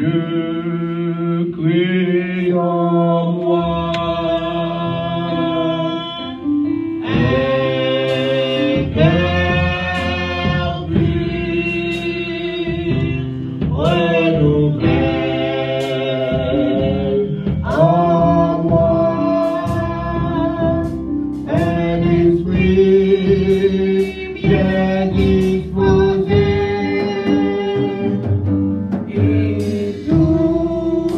Je crie en moi. Un cœur pur, renouvelle en moi. Un esprit bien disposé. Et tout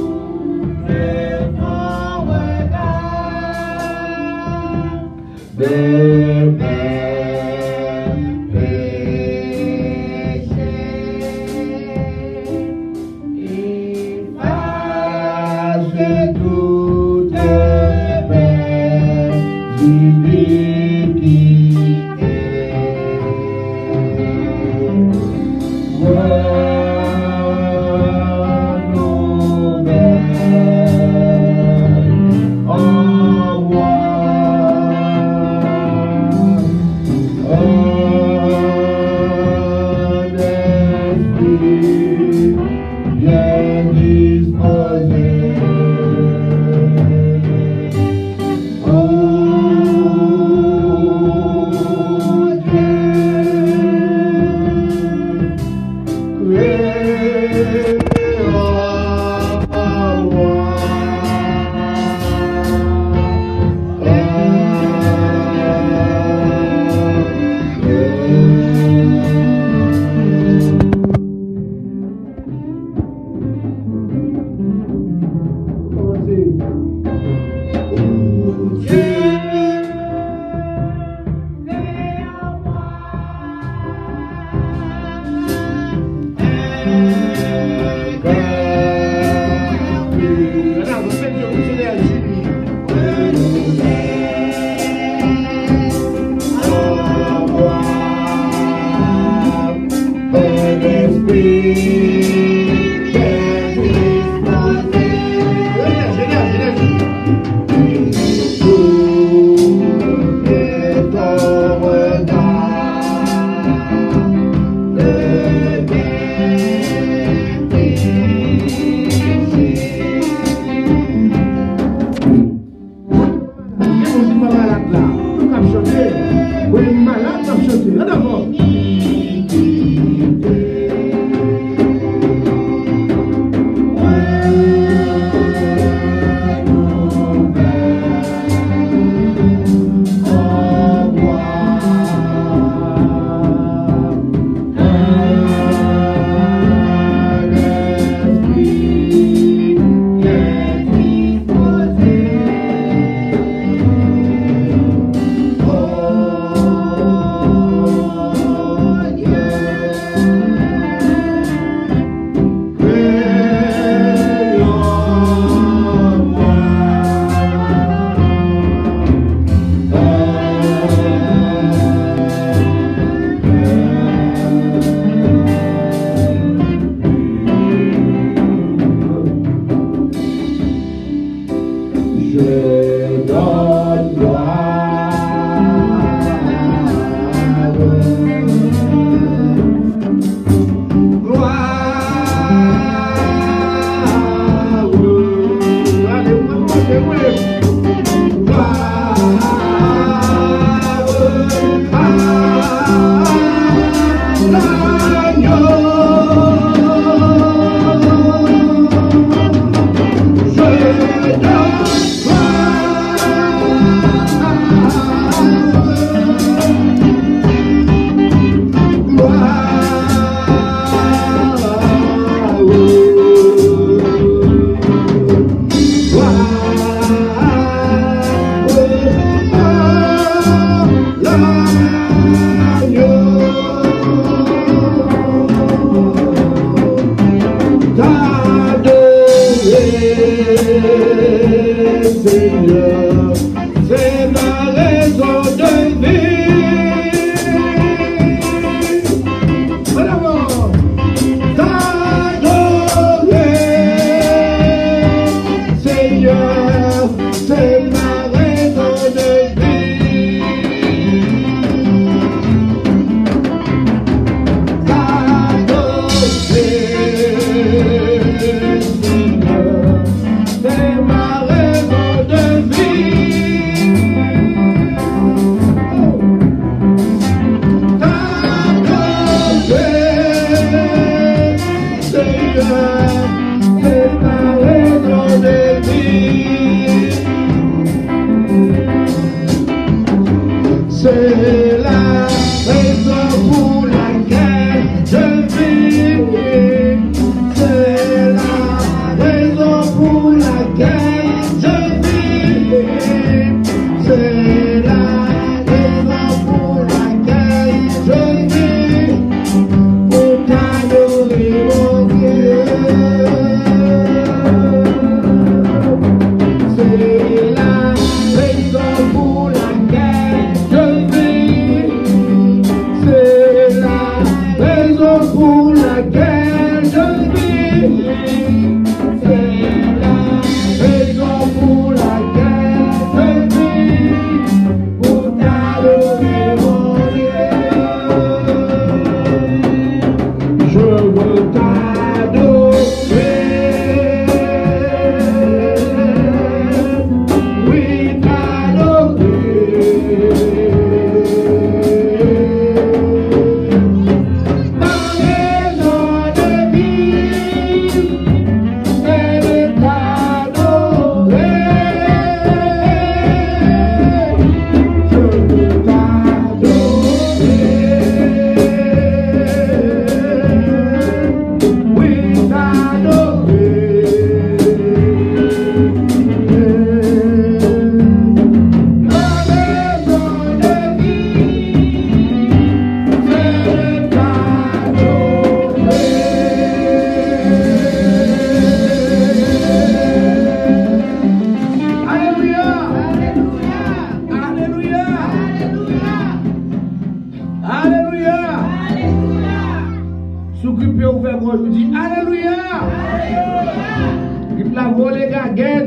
est en regard de mes péchés. Efface toutes mes iniquités.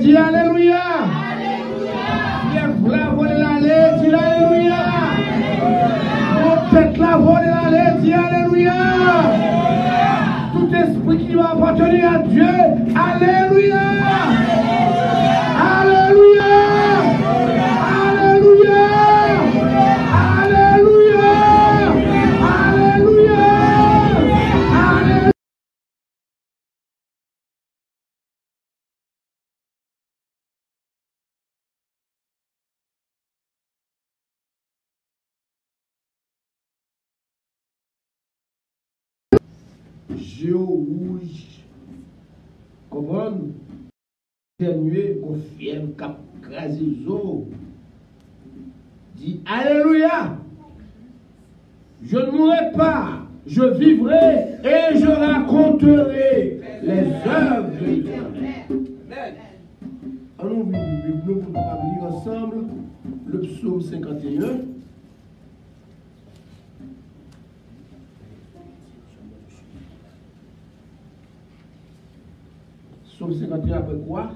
dis Alléluia. Lève la voix de l'allée, dis Alléluia. Tête la voix de l'allée, dis Alléluia. Tout esprit qui va appartenir à Dieu, Alléluia. Alléluia. Alléluia. Alléluia. Alléluia. Alléluia. Géo rouge, comment continuer qu'on fièvre cap crasizo dit Alléluia. Je ne mourrai pas, je vivrai et je raconterai les œuvres de l'Éternel. Allons nous lire ensemble le psaume 51. Psaume 51 après quoi?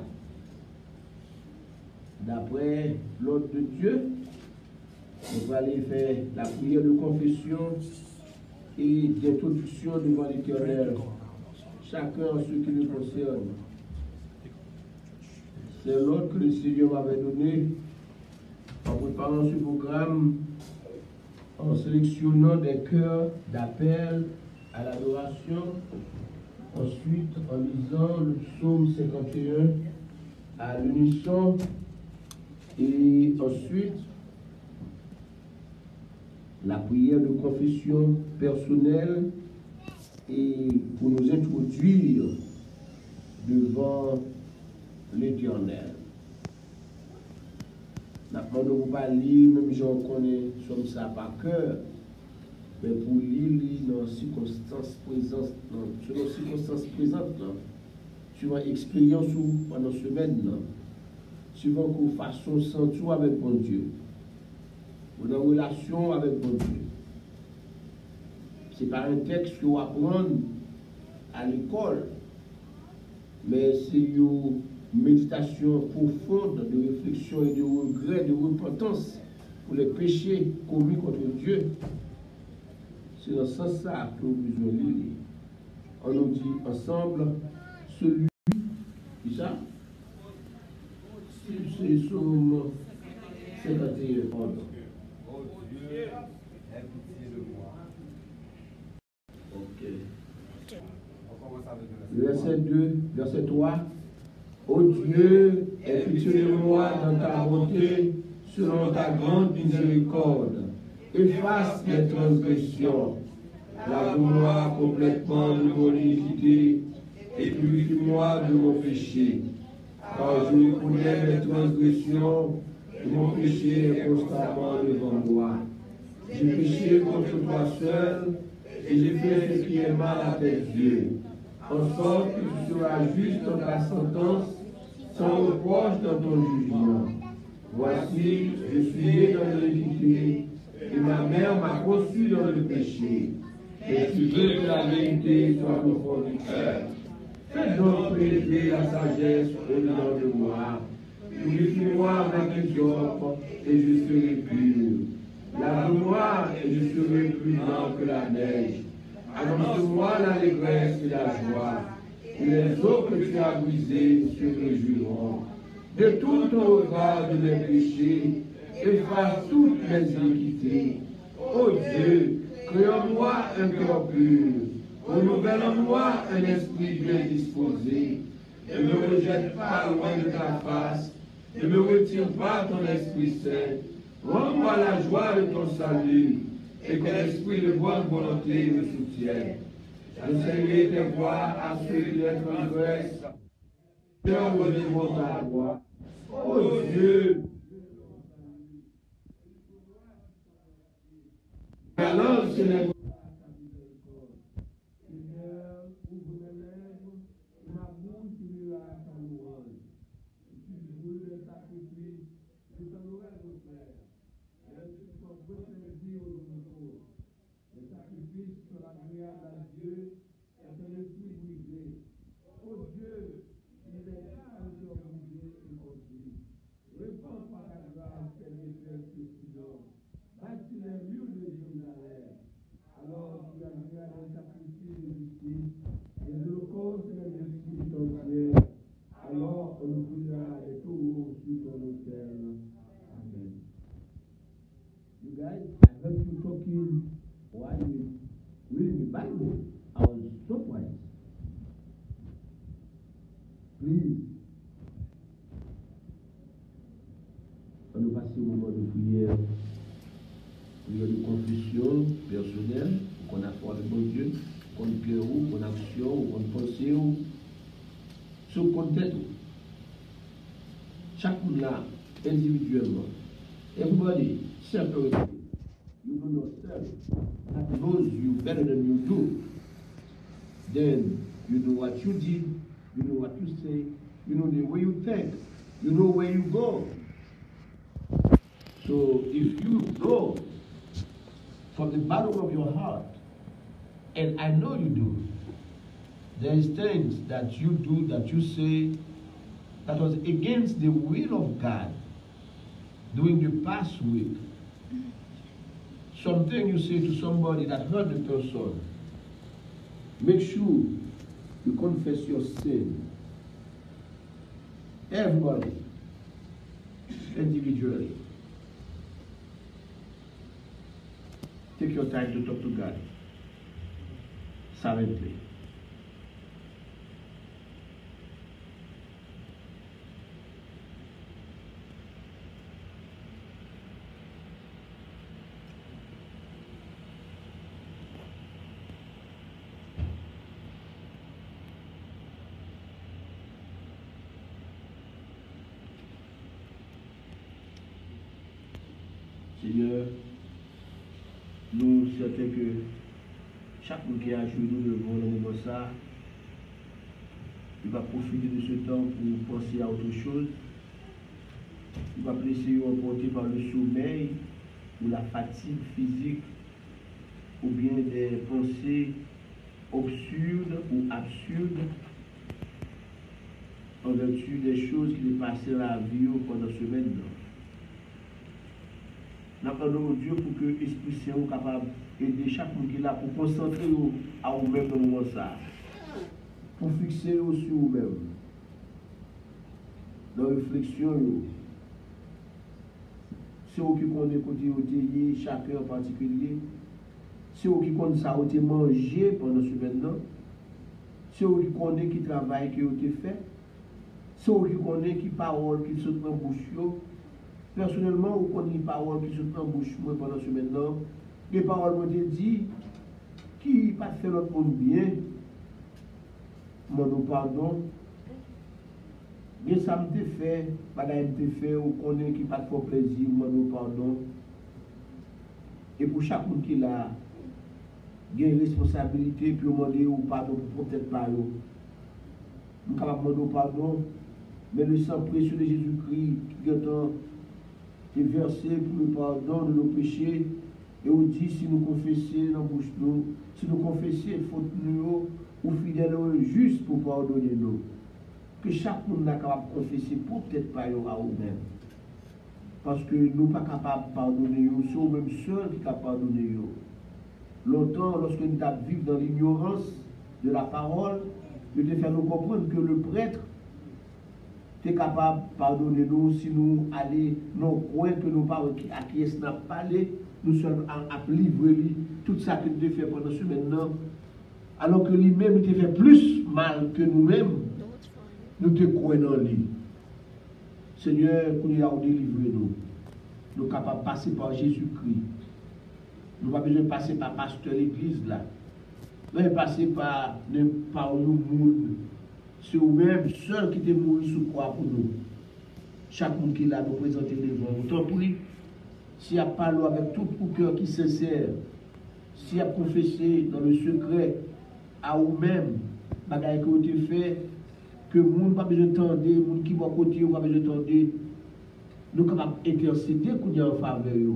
D'après l'ordre de Dieu, on va aller faire la prière de confession et d'introduction devant l'Éternel. Chacun en ce qui le concerne. C'est l'ordre que le Seigneur m'avait donné en préparant ce programme, en sélectionnant des cœurs d'appel à l'adoration. Ensuite, en lisant le psaume 51 à l'unisson, et ensuite, la prière de confession personnelle et pour nous introduire devant l'Éternel. Maintenant, nous ne pouvons pas lire, même si on connaît comme ça par cœur, mais pour lire dans les circonstances présentes, selon les circonstances présentes, suivant l'expérience ou pendant la semaine, suivant qu'on façon sentir avec bon Dieu, ou dans relation avec bon Dieu. Ce n'est pas un texte qu'on apprend à l'école, mais c'est une méditation profonde de réflexion et de regret, de repentance pour les péchés commis contre Dieu. C'est dans ce sens-là que nous besoin de lire. On nous dit ensemble, celui qui ça? C'est Psaume 51. Oh Dieu, aie pitié de moi. Ok. On commence avec le Verset 2, verset 3. Ô Dieu, aie pitié de moi dans ta bonté, selon ta grande miséricorde. Efface mes transgressions. Lave-moi complètement de mon iniquité et purifie-moi de mon péché. Car je connais mes transgressions et mon péché est constamment devant moi. J'ai péché contre toi seul et j'ai fait ce qui est mal à tes yeux, en sorte que tu seras juste dans ta sentence, sans reproche dans ton jugement. Voici, je suis né dans l'iniquité, et ma mère m'a conçu dans le péché. Et tu veux que la vérité soit au fond du cœur. Fais donc pénétrer la sagesse au-dedans de moi. Purifie-moi avec hysope, et je serai pur. Lave-moi, et je serai plus blanc que la neige. Annonce-moi l'allégresse et la joie. Et les eaux que tu as brisées se réjouiront. De tout ton regard de mes péchés, efface toutes mes iniquités. Ô Dieu, crée en moi un cœur pur. Renouvelle en moi un esprit bien disposé. Ne me rejette pas loin de ta face. Ne me retire pas ton Esprit Saint. Rends-moi la joie de ton salut et que l'esprit de bonne volonté me soutienne. J'enseignerai tes voies à ceux qui les transgressent. Cœur reviendront ta voix. Oh Dieu, la langue se lève. Seigneur, ouvre mes lèvres, ma bouche dira ta louange. Tu brûles le sacrifice, je t'en aurai de faire. Tu t'en veux plaisir au nouveau. Le sacrifice sera agréable à Dieu et ton esprit brisé. Oh Dieu, il est un cœur brisé Please. On nous passe au moment de prière. Prière de confession personnelle, qu'on a foi avec mon Dieu, qu'on cœur ou, qu'on action ou, qu'on pensée ou, sur qu'on tête ou. Chaque monde là, individuellement. Everybody, separately. You know yourself. That knows you better than you do. Then you know what you did, you know what you say, you know the way you think, you know where you go. So if you know from the bottom of your heart, and I know you do, there is things that you do, that you say, that was against the will of God during the past week. Something you say to somebody that hurt the person, make sure you confess your sin. Everybody, individually. Take your time to talk to God. Silently. Seigneur, nous sommes certains que chaque monde qui a joué nous devant le moment ça, il va profiter de ce temps pour penser à autre chose. Il va laisser emporter par le sommeil ou la fatigue physique ou bien des pensées absurdes ou absurdes en vertu des choses qui sont passées dans la vie pendant ce semaine. Nous demandons Dieu pour que l'Esprit Saint soit capable d'aider chaque monde qui est là pour concentrer à vous-même dans le moment ça. Pour fixer sur vous-même. Dans la réflexion, c'est vous qui connaissez côté où chacun en particulier. C'est vous qui connaissez ça, vous mangé pendant ce semaine. C'est vous qui connaissez qui travail qui a été fait. C'est vous qui connaissez qui parole qui sont dans la bouche. Personnellement, vous connaissez les paroles qui sont dans la bouche pendant ce semaine. Les paroles m'ont dit qui ne pas fait notre monde bien. Mon pardon. Mais ça me fait, madame me fait, vous connaissez qui pas fait plaisir, mon pardon. Et pour chaque monde qui a une responsabilité, puis demander ou pardon pour peut-être pas. Nous sommes capables de demander pardon, mais le sang précieux de Jésus-Christ qui est versé pour le pardon de nos péchés. Et on dit si nous confessons dans la bouche nous, si nous confessons faute nous, ou fidèle ou juste pour pardonner nous. Que chaque monde n'est capable de confesser pour peut-être pas à nous-mêmes. Parce que nous ne sommes pas capables de pardonner, c'est nous-mêmes seuls qui sont capables de pardonner. Longtemps, lorsque nous vivons dans l'ignorance de la parole, nous devons faire nous comprendre que le prêtre est capable de pardonner nous si nous allons dans le coin que nous parlons, à qui est-ce n'a pas allé, nous sommes à livrer tout ça que nous devons faire pendant ce maintenant. Alors que lui-même, il fait plus mal que nous-mêmes, nous te croyons dans lui. Seigneur, qu'on y a délivré nous. Nous sommes capables de passer par Jésus-Christ. Nous n'avons pas besoin de passer par pasteur l'église là. Nous n'avons pas passer par nous. C'est vous-même seul qui t'est mort sous croix pour nous. Chaque monde qui est là nous présenter devant vous. Tant pis, s'il y a parlé avec tout le cœur qui est sincère, s'il y a confessé dans le secret à vous-même, bagaille que vous avez fait, que le monde n'a pas besoin d'entendre, le monde qui va à côté n'a pas besoin d'entendre, nous sommes capables d'intercéder en faveur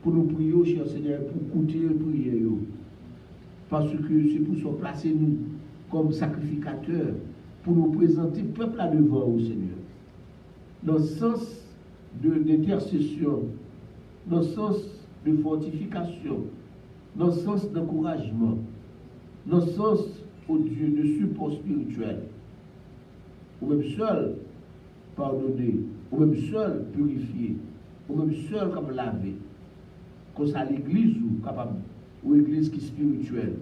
pour nous prier, cher Seigneur, pour écouter et prier. Parce que c'est pour se placer nous comme sacrificateurs, pour nous présenter le peuple là devant vous, Seigneur. Dans le sens d'intercession, dans le sens de fortification, dans le sens d'encouragement, dans le sens, au Dieu, de support spirituel. Ou même seul pardonner, ou même seul purifier, ou même seul comme laver. Comme ça, l'église ou capable, ou l'église qui est spirituelle,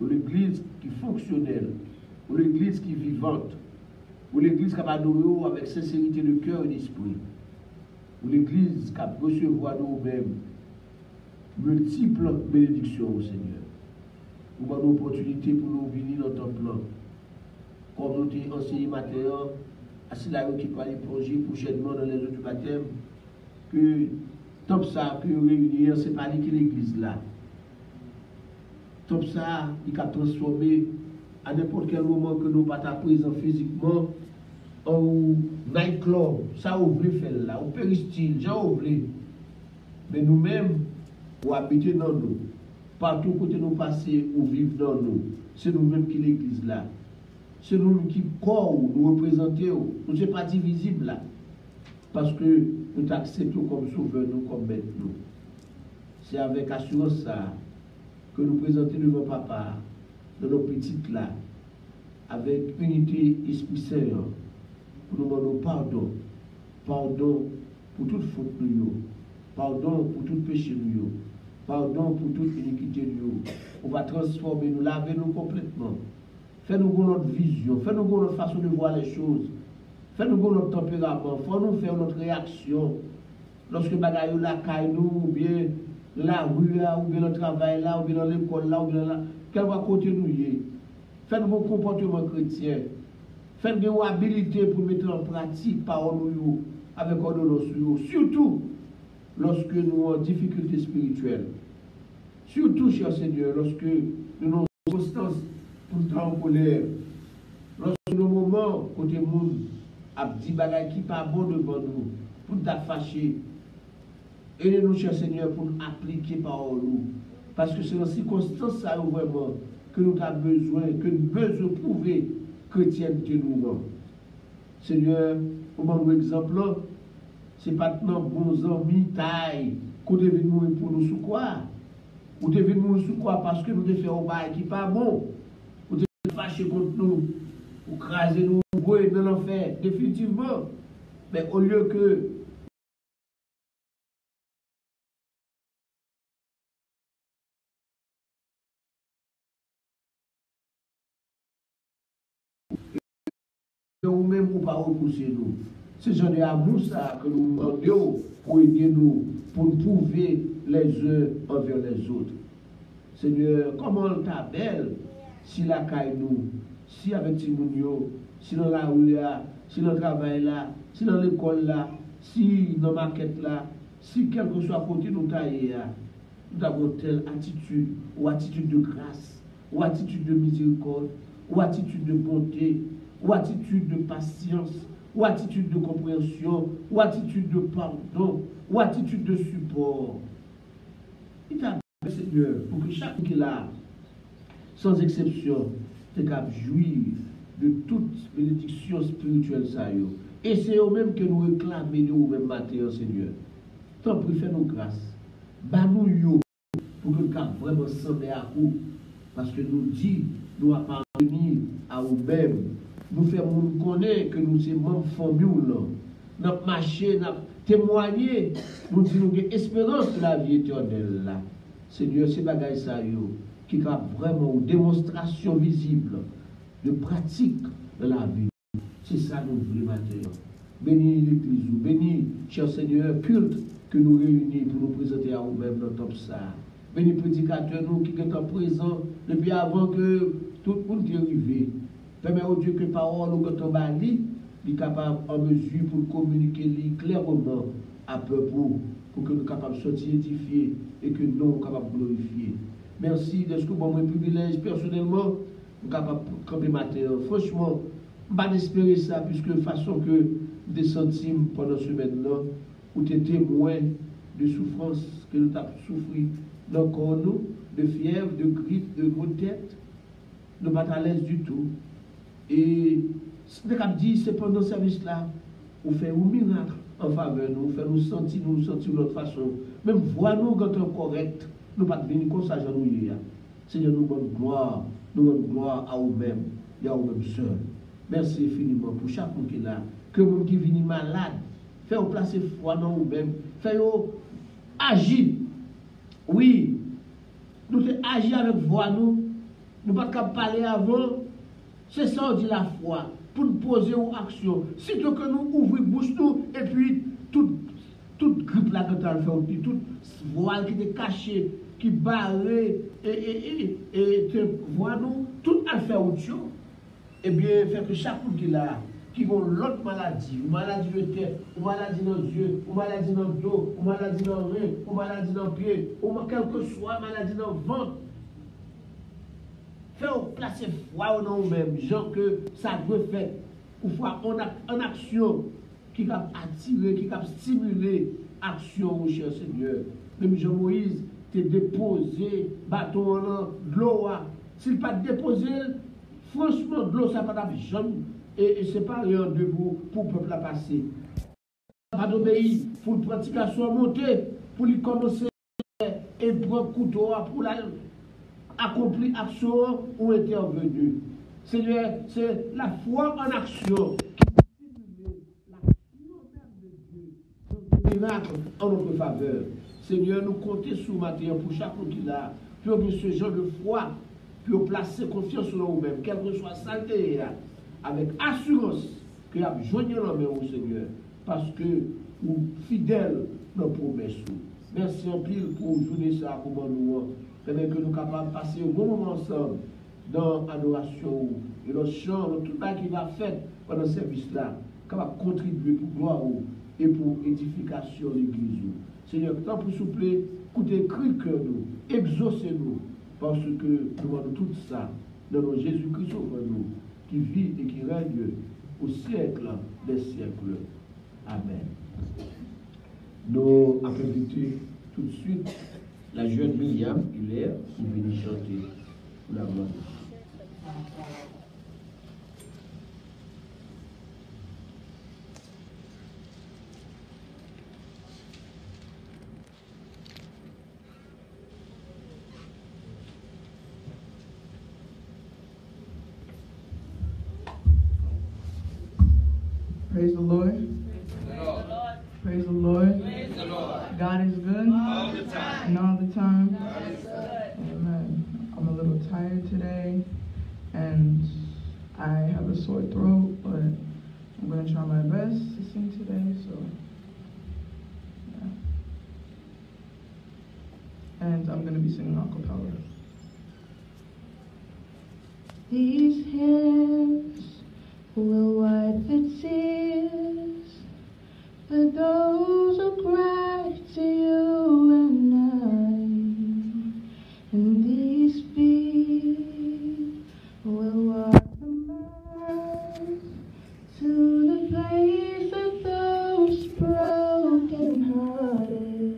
ou l'église qui est fonctionnelle, ou l'église qui est vivante, Pour l'église qui a adoré avec sincérité de cœur et d'esprit. Pour l'église qui a recevoir nous-mêmes multiples bénédictions au Seigneur. Pour avoir l'opportunité pour nous venir dans ton plan. Comme nous t'ai enseigné matin, à cela qui parle plonger prochainement dans les eaux du baptême, que top ça, que réunir, c'est pas que l'église là. Top ça, il a transformé à n'importe quel moment que nous pas présents physiquement en nightclub, ça ouvre faire là, au péristyle, j'ai oublié. Mais nous-mêmes, pour habiter dans nous, partout côté nous passer ou vivre dans nous, c'est nous-mêmes qui l'église là. C'est nous qui corps nous représentons, nous sommes pas visibles là. Parce que nous t'acceptons comme sauveur, nous comme maître nous. C'est avec assurance ça que nous présentons devant papa, dans nos petites là, avec unité Esprit Saint, pour nous demander pardon. Pardon pour toute faute nous, pardon pour tout péché nous, pardon pour toute iniquité nous. On va transformer, nous laver nous complètement. Fais-nous notre vision, fais-nous notre façon de voir les choses. Fais-nous notre tempérament, fais-nous faire notre réaction. Lorsque bagaille la caille nous, ou bien la rue, ou bien le travail là, ou bien dans l'école là, ou bien là, quel va côté nous y est. Faites vos comportements chrétiens. Faites vos habilités pour mettre en pratique parole avec ordonnance. Surtout lorsque nous avons difficulté spirituelle. Surtout, cher Seigneur, lorsque nous avons constance pour le temps en colère. Lorsque nous avons moment côté monde a dit bagay qui pas bon devant nous, pour nous fâcher. Aidez-nous, cher Seigneur, pour nous appliquer parole. Parce que c'est dans ces circonstances ça vraiment que nous avons besoin, que nous besoin de prouver chrétienté nous. Seigneur, pour mon exemple, c'est pas maintenant bons amis, taille, qu'on devait mourir pour nous sous quoi? Ou devez mourir sous quoi? Parce que nous devons faire un bail qui pas bon. Ou devez fâcher contre nous, ou craser nous, ou dans l'enfer, définitivement. Mais au lieu que ou même pour ne pas repousser nous. C'est genre d'amour ça que nous demandons pour aider nous, pour nous prouver les uns envers les autres. Seigneur, comment ta belle, si la caille nous, si avec Timounio, si dans la rue là, si dans le travail là, si dans l'école là, si dans la market là, si quel que soit côté nous tailler là, nous avons telle attitude, ou attitude de grâce, ou attitude de miséricorde, ou attitude de bonté, ou attitude de patience, ou attitude de compréhension, ou attitude de pardon, ou attitude de support. Il t'a dit, Seigneur, pour que chacun qui est là, sans exception, te cap jouir de toute bénédiction spirituelle. Et c'est eux-mêmes que nous réclamons de nous-mêmes matin, Seigneur. Tant pis, fais-nous grâce. Bah-nous yo, pour que nous cap vraiment s'en à coup. Parce que nous dit, nous appartenir à nous-mêmes. Nous faisons connaître que nous sommes membres famille. Notre marché, notre témoigner, nous disons que l'espérance de la vie éternelle là. Seigneur, c'est bagaille ça qui a vraiment une démonstration visible de pratique de la vie. C'est ça nous voulons maintenant. Bénis l'église, bénis, cher Seigneur, culte que nous réunissons pour nous présenter à nous-mêmes dans top ça. Bénis prédicateurs nous qui sont présents depuis avant que tout le monde est arrivé. Permets au Dieu que parole nous quand on bali, est capable en mesure pour communiquer clairement à peuple pour que nous soyons capables de sortir édifiés et que nous soyons capables de glorifier. Merci de ce que bon mon privilège personnellement, nous sommes capables de camper matin. Franchement, je ne vais pas espérer ça puisque de façon que des centimes pendant ce semaine-là, où tu es témoin de souffrance que nous avons souffert dans le corps, de fièvre, de grippe, de maux de tête, nous ne sommes pas à l'aise du tout. Et ce que je dis, c'est pendant ce service-là, on fait un miracle en faveur de nous, on fait nous sentir de notre façon. Même voir nous quand on est correct, nous ne pas venir comme ça, nous y a. Seigneur, nous bonne gloire à nous-mêmes et à nous-mêmes seuls. Merci infiniment pour chaque monde qui est là. Que le monde qui vient malade, faites placer foi dans nous-mêmes, faites agir. Oui, nous agir avec voix, nous ne pas parler avant. C'est ça, on dit la foi, pour nous poser aux actions. Sitôt que nous ouvrons bouche nous, et puis toute grippe là que tu as fait, toute voile qui est cachée, qui barré, et te voit nous, tout a fait autre chose. Eh bien, fait que chaque monde qui là, qui ont l'autre maladie, ou maladie de tête, ou maladie dans les yeux, ou maladie dans le dos, ou maladie dans le rein, ou maladie dans le pied, ou quelle que soit maladie dans le ventre, fait placer foi au nom même, genre que ça veut faire, ou fois en action qui va attirer, qui va stimuler action, mon cher Seigneur. Même Jean-Moïse, t'es déposé, bâton en l'eau, s'il pas déposé, franchement, de l'eau, ça va pas jamais. Et c'est pas rien de vous pour le peuple à passer. Pas d'obéir, pour le pratication monter, pour lui commencer et prendre couteau pour accomplir action ou intervenir. Seigneur, c'est la foi en action qui stimule l'action même de Dieu. Donc, miracle en notre faveur. Seigneur, nous comptons sur matin pour chaque monde qui l'a, pour ce genre de foi, pour placer confiance en nous-mêmes, quelle que soit saleté, avec assurance que nous avons joigné la main au Seigneur, parce que nous fidèles dans nos promesses. Merci en pile pour journée ça pour nous, que nous sommes capables de passer un bon moment ensemble dans l'adoration et le chant, tout ça qui va faire pendant ce service-là, capable de contribuer pour gloire et pour édification de l'Église. Seigneur, tant pour souffler, écoutez, crie cœur nous, exaucez-nous, parce que nous demandons tout ça dans notre Jésus-Christ sauveur nous, qui vit et qui règne au siècle des siècles. Amen. Nous avons invité tout de suite la jeune Myriam Hilaire qui vient chanter pour la gloire. Praise the Lord. Praise the Lord. Praise the Lord. God is good. All the time. And all the time. God is good. Amen. I'm a little tired today, and I have a sore throat, but I'm going to try my best to sing today, so yeah. And I'm going to be singing a cappella. These hands will wipe the tears for those who cry to you and I, and these feet will walk the miles to the place of those broken hearted,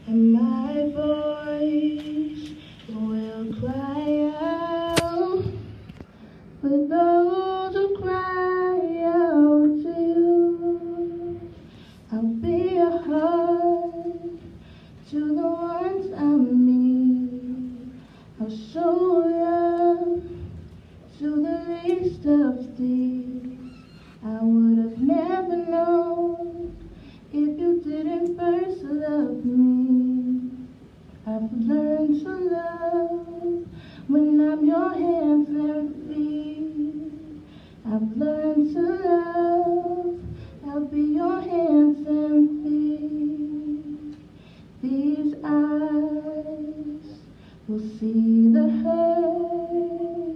and my voice will cry out for those who cry out to you. I'll be a heart to the ones I meet. I'll show love to the least of these. I would have never known if you didn't first love me. I've learned to love when I'm your hands and feet. I've learned to love, I'll be your hands and feet. These eyes will see the hurt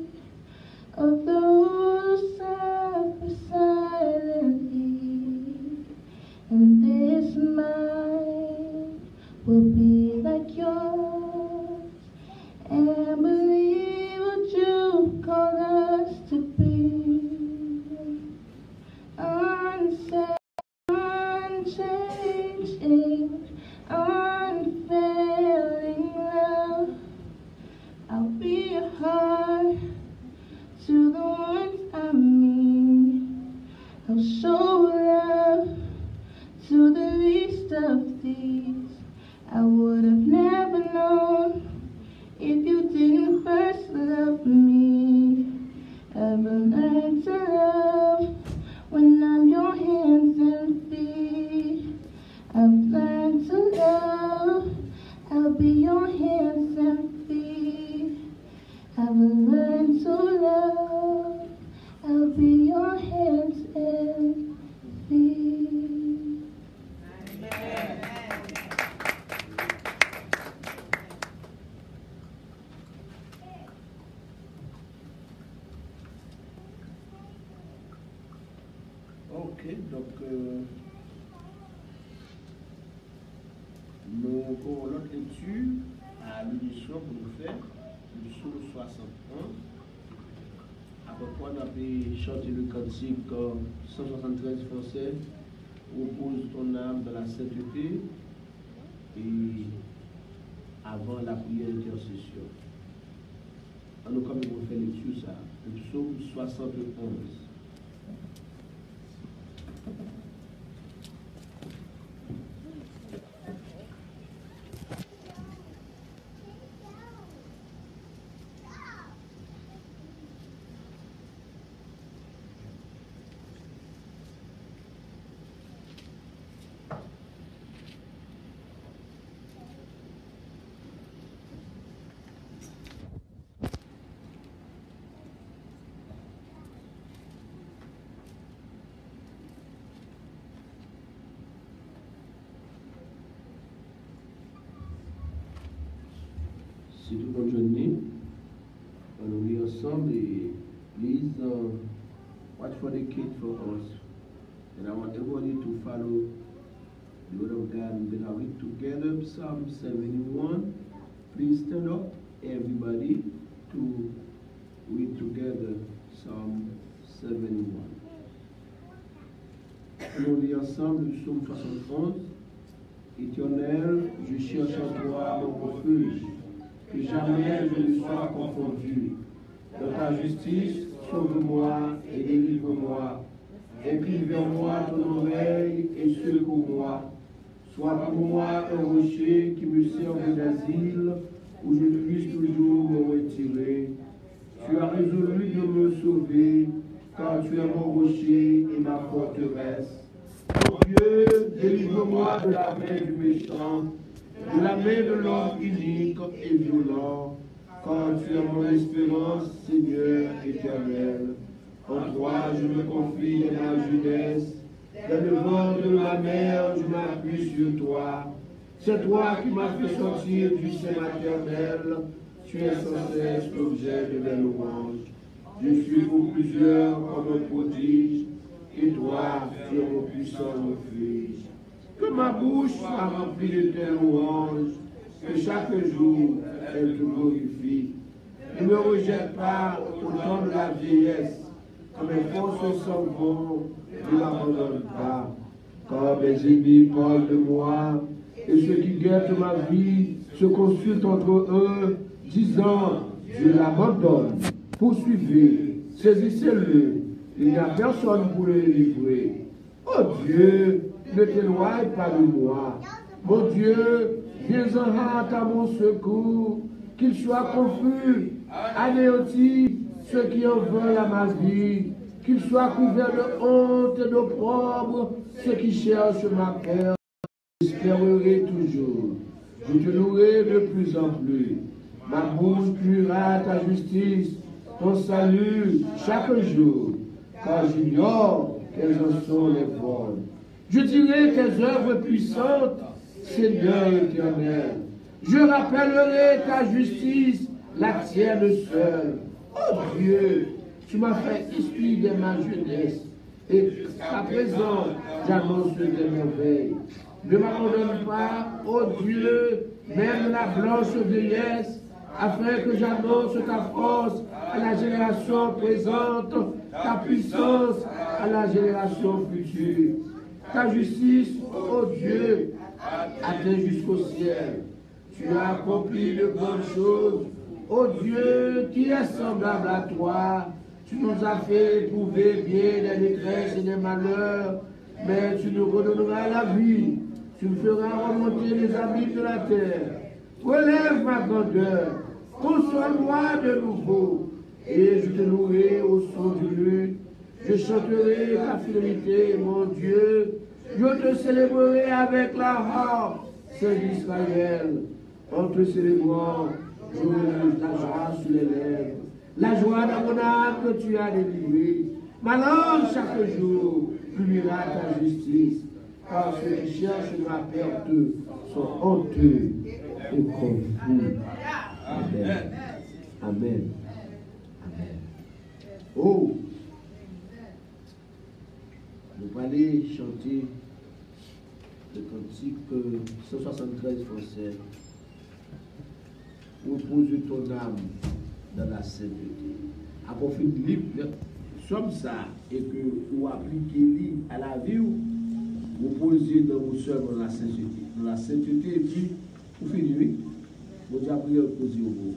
of those who suffer silently, and this mind will be like yours, and believe what you call us to be. Unchanging, unfailing love. I'll be a heart to the ones I meet. I'll show love to the least of these. I would have never known if you didn't first love me. Ever learned to love when I'm your hands and feet. I've learned to love, I'll be your hands and feet. I've learned to love. your hands and feet. Ok, donc nous avons l'autre lecture à l'unisson pour nous faire, le psaume 61. Après quoi, on a chanté le cantique 173 français, repose ton âme dans la sainteté, et avant la prière d'intercession. Alors, comme on fait lecture, ça, le psaume 71. Si tout le monde journée, on nous lit ensemble et please watch for the kid for us. And I want everybody to follow the word of God. We're going to read together Psalm 71. Please stand up, everybody, to read together Psalm 71. On lit ensemble le psaume 71. Éternel, je cherche en toi mon refuge, que jamais je ne sois confondu. Dans ta justice, sauve-moi et délivre-moi. Incline vers moi ton oreille et secours-moi. Sois pour moi un rocher qui me serve d'asile, où je puisse toujours me retirer. Tu as résolu de me sauver, car tu es mon rocher et ma forteresse. Oh Dieu, délivre-moi de la main du méchant, de la main de l'homme unique et violent, car tu es mon espérance, Seigneur éternel. En toi je me confie de ma jeunesse, dans le ventre de ma mère je m'appuie sur toi. C'est toi qui m'as fait sortir du sein maternel, tu es sans cesse l'objet de mes louanges. Je suis pour plusieurs comme un prodige, et toi, tu es mon puissant refuge. Que ma bouche soit remplie de tes louanges, que chaque jour elle te glorifie. Ne me rejette pas au temps de la vieillesse, quand mes forces s'en vont, ne m'abandonne pas. Quand mes ennemis parlent de moi, et ceux qui guettent ma vie se consultent entre eux, disant, je l'abandonne. Poursuivez, saisissez-le. Il n'y a personne pour le livrer. Oh Dieu, ne t'éloigne pas de moi. Mon Dieu, viens en hâte à mon secours, qu'il soit confus, anéanti ceux qui en veulent à ma vie, qu'ils soient couverts de honte et d'opprobre ceux qui cherchent ma perte. J'espérerai toujours, je te louerai de plus en plus. Ma bouche criera ta justice, ton salut chaque jour, car j'ignore quelles en sont les voies. Je dirai tes œuvres puissantes, Seigneur éternel. Je rappellerai ta justice, la tienne seule. Oh Dieu, tu m'as fait esprit de ma jeunesse, et à présent j'annonce tes merveilles. Ne m'abandonne pas, ô Dieu, même la blanche vieillesse, afin que j'annonce ta force à la génération présente, ta puissance à la génération future. Ta justice, ô Dieu, atteint jusqu'au ciel. Tu as accompli de grandes choses. Ô Dieu, qui est semblable à toi, tu nous as fait éprouver bien des détresses et des malheurs, mais tu nous redonneras la vie. Tu me feras remonter les abîmes de la terre. Relève ma grandeur, console-moi de nouveau, et je te louerai au son du luth. Je chanterai ta fidélité, mon Dieu. Je te célébrerai avec la harpe, Saint d'Israël. En te célébrant, j'aurai la joie sur les lèvres. La joie dans mon âme que tu as délivrée. Ma langue chaque jour publiera ta justice, car ceux qui cherchent ma perte sont honteux et confus. Amen. Amen. Amen. Oh, nous allons chanter le cantique 173 français. Repose ton âme dans la sainteté. À profit de livre, somme ça, et que vous appliquez à la vie, vous posez dans vos soeurs dans la sainteté. Dans la sainteté, et puis, vous finissez, vous apprenez à poser au bout.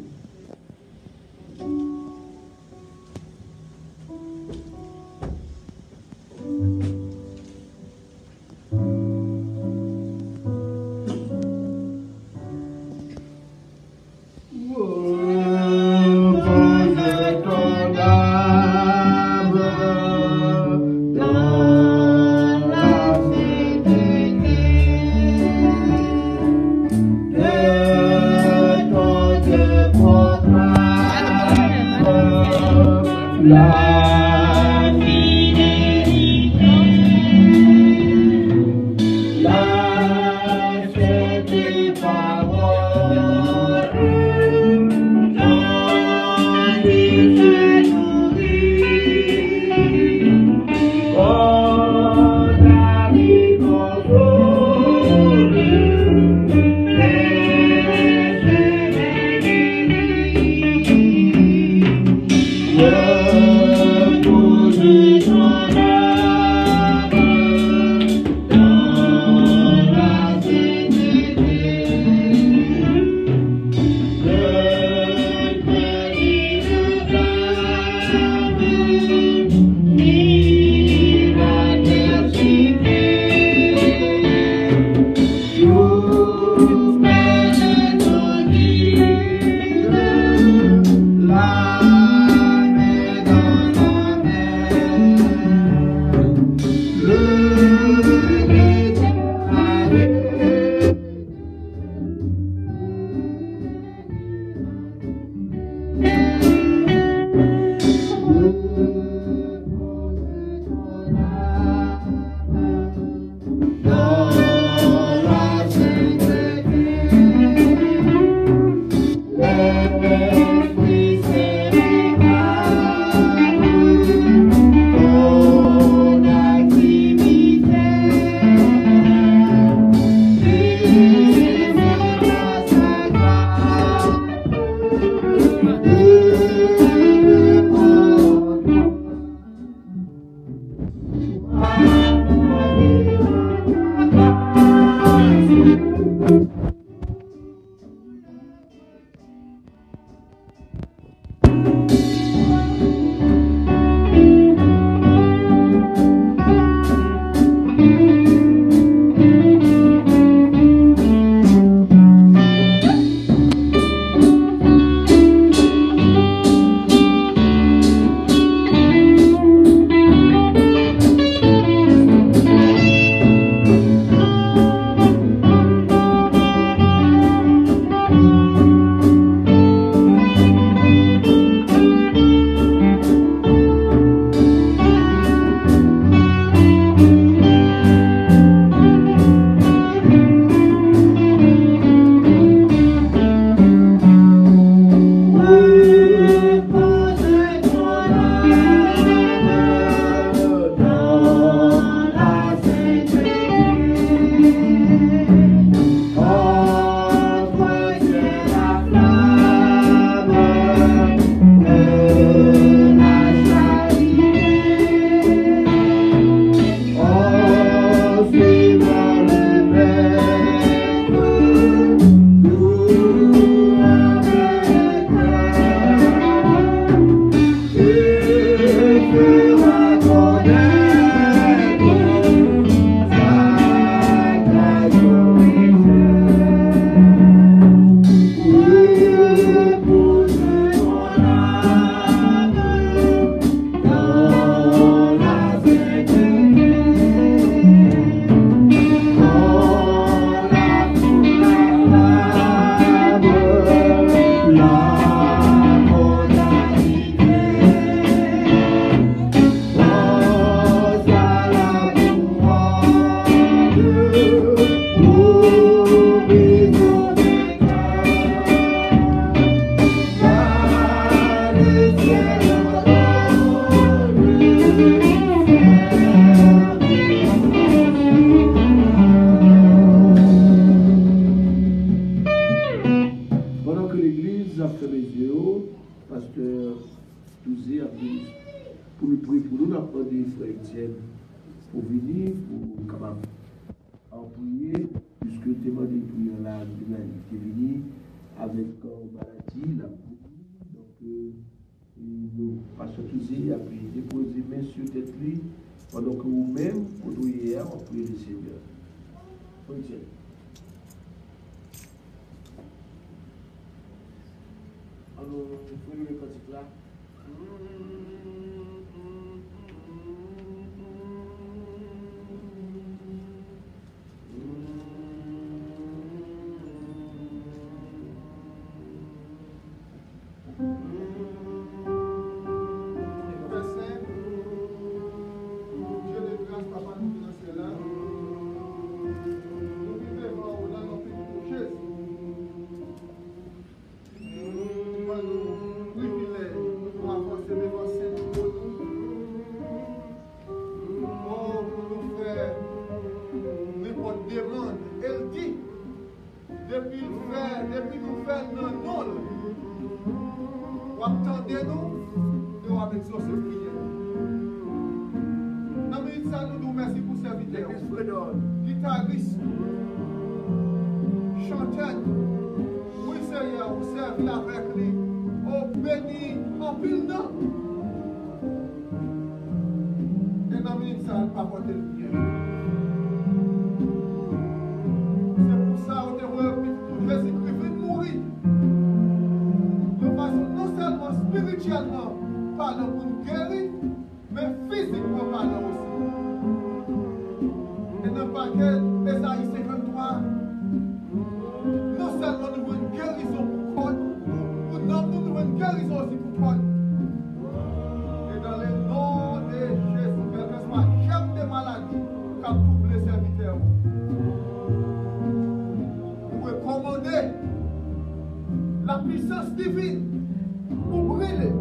Samuel pour venir, pour capable en prier, puisque le témoin de prière là, qui est venu avec maladie, la donc nous passons tous et après déposer main sur tête lui, pendant que vous-même, pour nous hier, on prie le Seigneur. Ok. Alors, il faut le cantique là. Depuis nous faire non, ou attendez-nous, nous avons exaucé la prière. Dans la minute, ça nous merci pour ce serviteur. Guitariste, chanteur, oui Seigneur, vous servez avec lui. Oh, béni en pile non. Et dans la minute, ça ne pas porter le prière. C'est pour ça qu'on est Jésus-Christ vient mourir. De façon non seulement spirituellement parlant pour nous guérir, mais physiquement parlant aussi. Et dans le paquet Ésaïe 53, non seulement nous voulons une guérison pour Paul, nous voulons une guérison aussi pour Paul. Et dans le nom de Jésus, quel que soit chef des maladies, qu'a doublé serviteur. Commander la puissance divine pour brûler.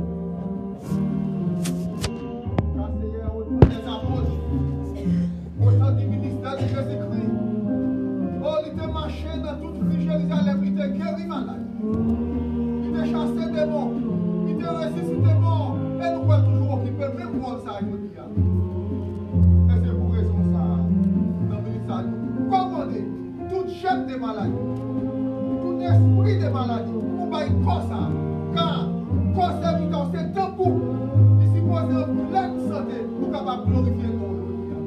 Car c'est hier au temps des apôtres, au temps du ministère de Jésus-Christ. Oh, il était marché dans toute Jérusalem, il était guéri malade. Il était chassé des morts, il était ressuscité des morts. Et nous pouvons toujours occuper même rôle ça avec le diable. Et c'est pour raison ça, dans le ministère, commander toute chef des maladies. Esprit de maladie, on va y faire ça. Car, conservateur, c'est temps pour ici poser en pleine santé pour capable glorifier le nom de Dieu.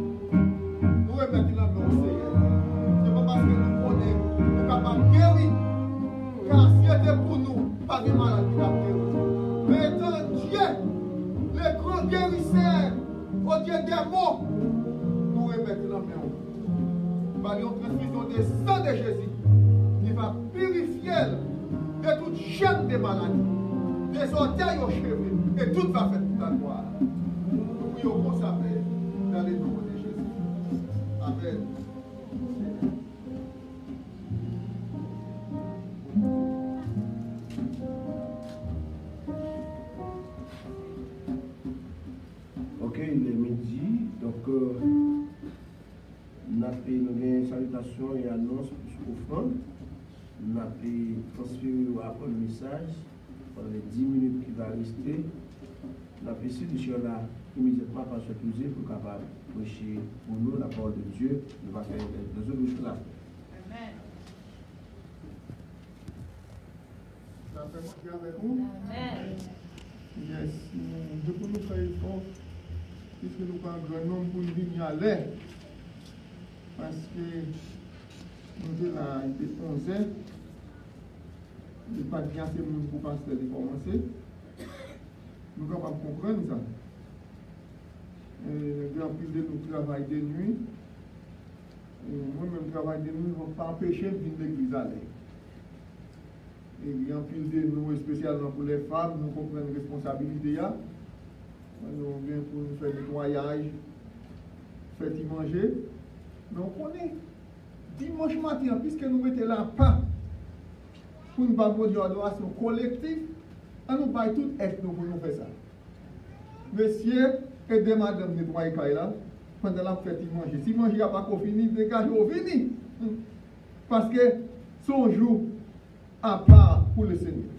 Nous remettons la main au Seigneur. Ce n'est pas parce que nous connaissons, nous capables de guérir. Car si c'était pour nous, pas de maladie qui va guérir. Mais étant Dieu, le grand guérisseur, au Dieu des mots, nous remettons la main au Par une transfusion de sang de Jésus. Qui va purifier de toute chaîne de maladies, des orteils aux cheveux, et tout va faire toute la gloire. Nous prions pour ça, dans le nom de Jésus. Amen. Ok, il est midi, donc nous avons une salutation et annonce plus offrande. Nous avons transféré après le message pendant les 10 minutes qui va rester. Nous avons essayé de faire là immédiatement par ce Tuesday pour capable prêcher pour nous la parole de Dieu. Nous allons faire les autres choses là. Amen. Ça fait mon avec vous. Amen. Yes. Je peux nous faire fort puisque nous avons un grand nombre pour nous venir à l'air. Parce que nous sommes là, il était 11 heures. Il n'y a pas de bien assez de monde pour passer de commencer. Nous sommes capables de comprendre ça. Grand pile de nous travaillons de nuit. Moi-même, travail de nuit, ne va pas empêcher de venir de l'église à l'air. Et grand pile de nous, spécialement pour les femmes, nous comprenons la responsabilité. Nous venons pour nous faire nettoyage, faire y manger. Mais on connaît. Dimanche matin, puisque nous mettons là pas pour nous faire une adoration collective, on nous baille tout être nous pour nous faire ça. Monsieur, aidez madame nettoyer là, pendant la fête y manger. Si manger n'a pas fini, dégagez au fini. Parce que son jour à part pour le Seigneur.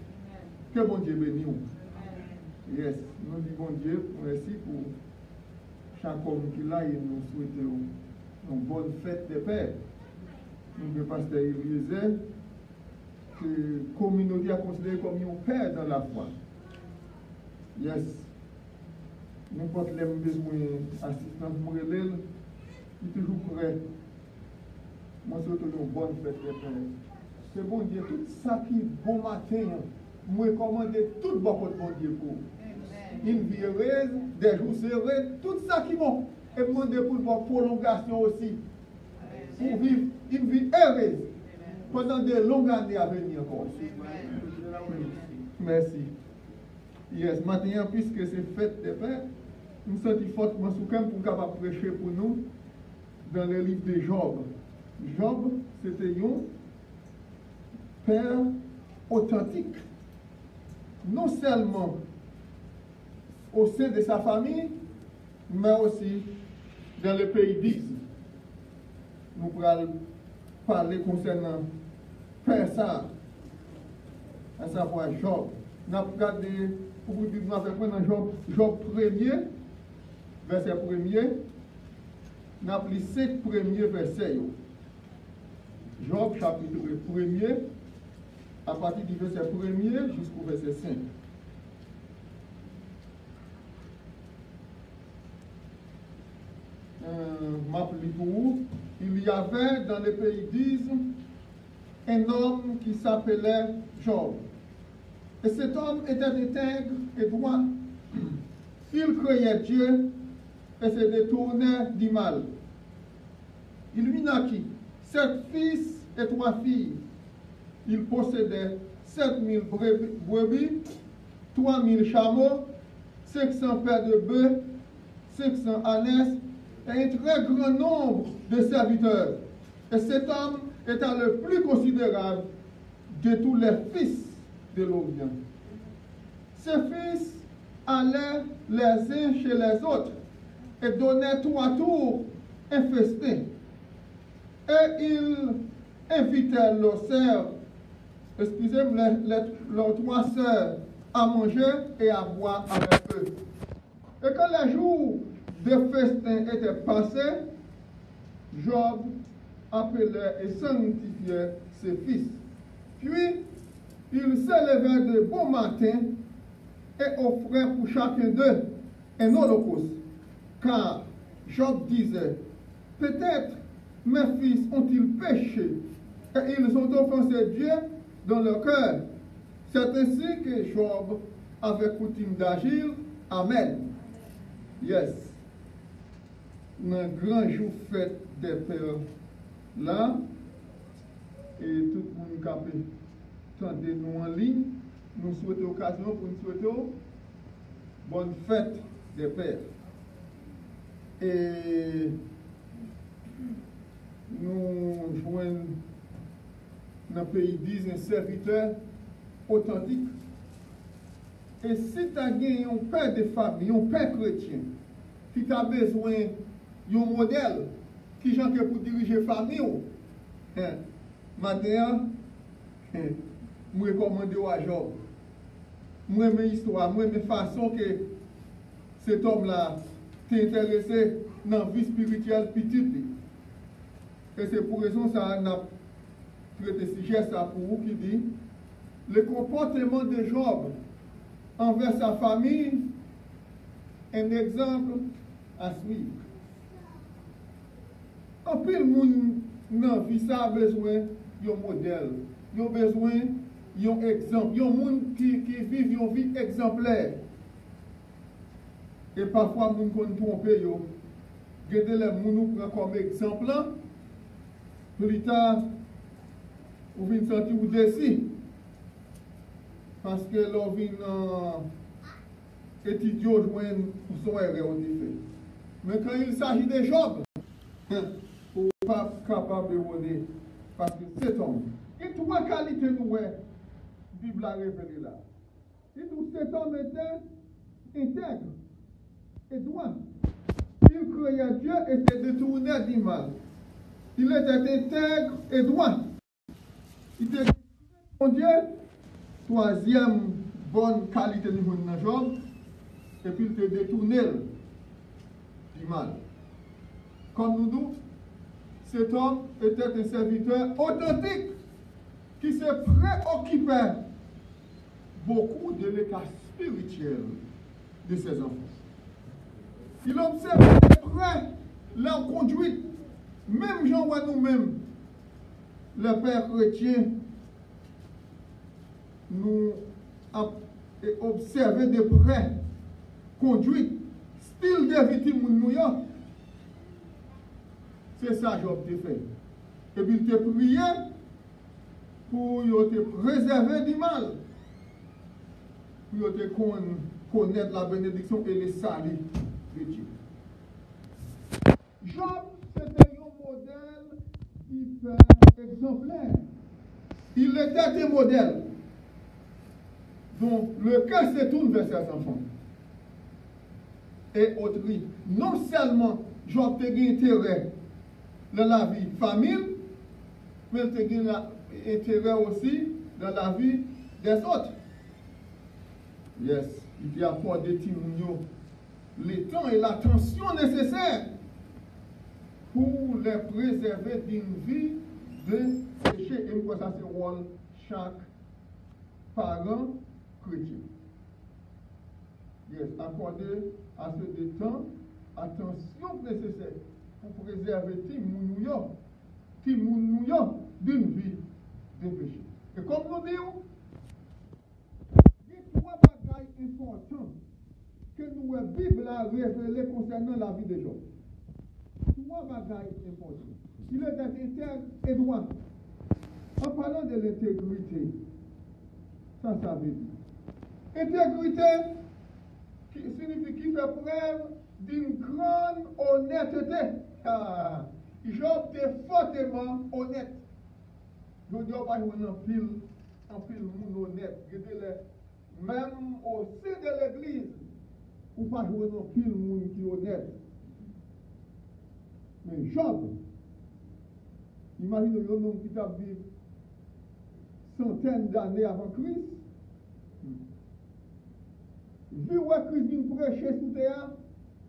Que bon Dieu bénisse. Yes, nous disons bon Dieu, merci pour chaque homme qui l'a, et nous souhaitons une bonne fête des pères. Nous, le pasteur Eliezer, que la communauté a considéré comme un père dans la foi. Yes. N'importe quel besoin d'assistance morale, il est toujours prêt. Moi, je souhaite une bonne fête des pères. C'est bon Dieu, tout ça qui est bon matin, moi, recommande tout bon Dieu pour. Une vie heureuse, des jours serrés, tout ça qui est bon. Et demander pour une prolongation aussi. Pour vivre une vie heureuse pendant de longues années à venir encore. Merci. Yes, maintenant, puisque c'est fête des pères, nous sommes fortement soukaim pour capable prêcher pour nous dans le livre de Job. Job, c'était un père authentique. Non seulement au sein de sa famille, mais aussi dans le pays d'Is. Nous pourrons parler concernant Père ça, à savoir Job. Nous avons regardé, pour vous dire, nous avons pris Job 1er, verset 1er, nous avons pris 5 premiers versets. Job chapitre 1er, à partir du verset 1er jusqu'au verset 5. Il y avait dans le pays d'Is un homme qui s'appelait Job. Et cet homme était intègre et droit. Il croyait Dieu et se détournait du mal. Il lui naquit 7 fils et 3 filles. Il possédait 7000 brebis, 3000 chameaux, 500 paires de bœufs, 500 ânes et un très grand nombre de serviteurs. Et cet homme était le plus considérable de tous les fils de l'Orient. Ces fils allaient les uns chez les autres et donnaient tour à tour un festin. Et ils invitaient leurs sœurs, leurs 3 sœurs, à manger et à boire avec eux. Et quand les jours de festin étaient passés, Job appelait et sanctifiait ses fils. Puis, il s'élevait de bon matin et offrait pour chacun d'eux un holocauste. Car Job disait, peut-être mes fils ont-ils péché et ils ont offensé Dieu dans leur cœur. C'est ainsi que Job avait coutume d'agir. Amen. Yes. Un grand jour fête des pères là, et tout le monde capé tendez nous en ligne. Nous souhaitons l'occasion pour nous souhaiter bonne fête des pères. Et nous joignons dans le pays d'Is un serviteur authentique. Et si tu as un père de famille, un père chrétien, qui a besoin d'un modèle qui j'en pour diriger la famille, maintenant, je recommande à Job. Moi, mes histoires, moi, mes façons que cet homme-là t'est intéressé dans la vie spirituelle petite. Et c'est pour raison que ça a traité ce geste pour vous qui dit le comportement de Job envers sa famille, un exemple à suivre. En plus, le monde dans la vie, ça a besoin d'un modèle, il a besoin d'un exemple, il y a un monde qui vit une vie exemplaire. Et parfois, les gens qui trompe, regardez les gens nous prennent comme exemple, plus tard, vous venez sentir vous décis. Parce que l'on vient étudier joindre pour son erreur au fait. Mais quand il s'agit de Job, vous n'êtes pas capable de donner. Parce que cet homme, et 3 qualités nous, la Bible a révélé là. Et tout cet homme était intègre et droit. Il croyait Dieu et se détournait du mal. Il était intègre et droit. Il était mon Dieu. 3e bonne qualité de Job, et puis il te détourné. du mal. Comme nous disons, cet homme était un serviteur authentique qui se préoccupait beaucoup de l'état spirituel de ses enfants. Il observait de près leur conduite, même j'en vois nous-mêmes, les pères chrétiens, nous observer de près conduite, style de victime nous. C'est ça que Job t'a fait. Et puis il t'a prié pour te préserver du mal. Pour te connaître la bénédiction et le salut de Dieu. Job, c'était un modèle hyper exemplaire. Il était un modèle dont le cœur se tourne vers ses enfants. Et autrui, non seulement Job a intérêt dans la vie famille, mais il a intérêt aussi dans la vie des autres. Yes, il a accordé le temps et l'attention nécessaires pour les préserver d'une vie de péché. Et moi, ça c'est le rôle de chaque parent chrétien. Yes, accorder à ce temps attention nécessaire pour préserver Timounouyo d'une vie de péché. Et comme nous disons, il y a trois bagages importants que nous, la Bible a révélé concernant la vie de Job. Trois bagages importants. Il est intègre et droit. En parlant de l'intégrité, ça veut dire. Intégrité qui signifie qu'il fait preuve d'une grande honnêteté. Job était fortement honnête. Je dis pas un pile monde honnête. Même au sein de l'église, ou pas jouer un pile monde qui est honnête. Mais Job, imaginez un homme qui a vécu centaines d'années avant Christ. Vu où Christ vient prêcher sous terre,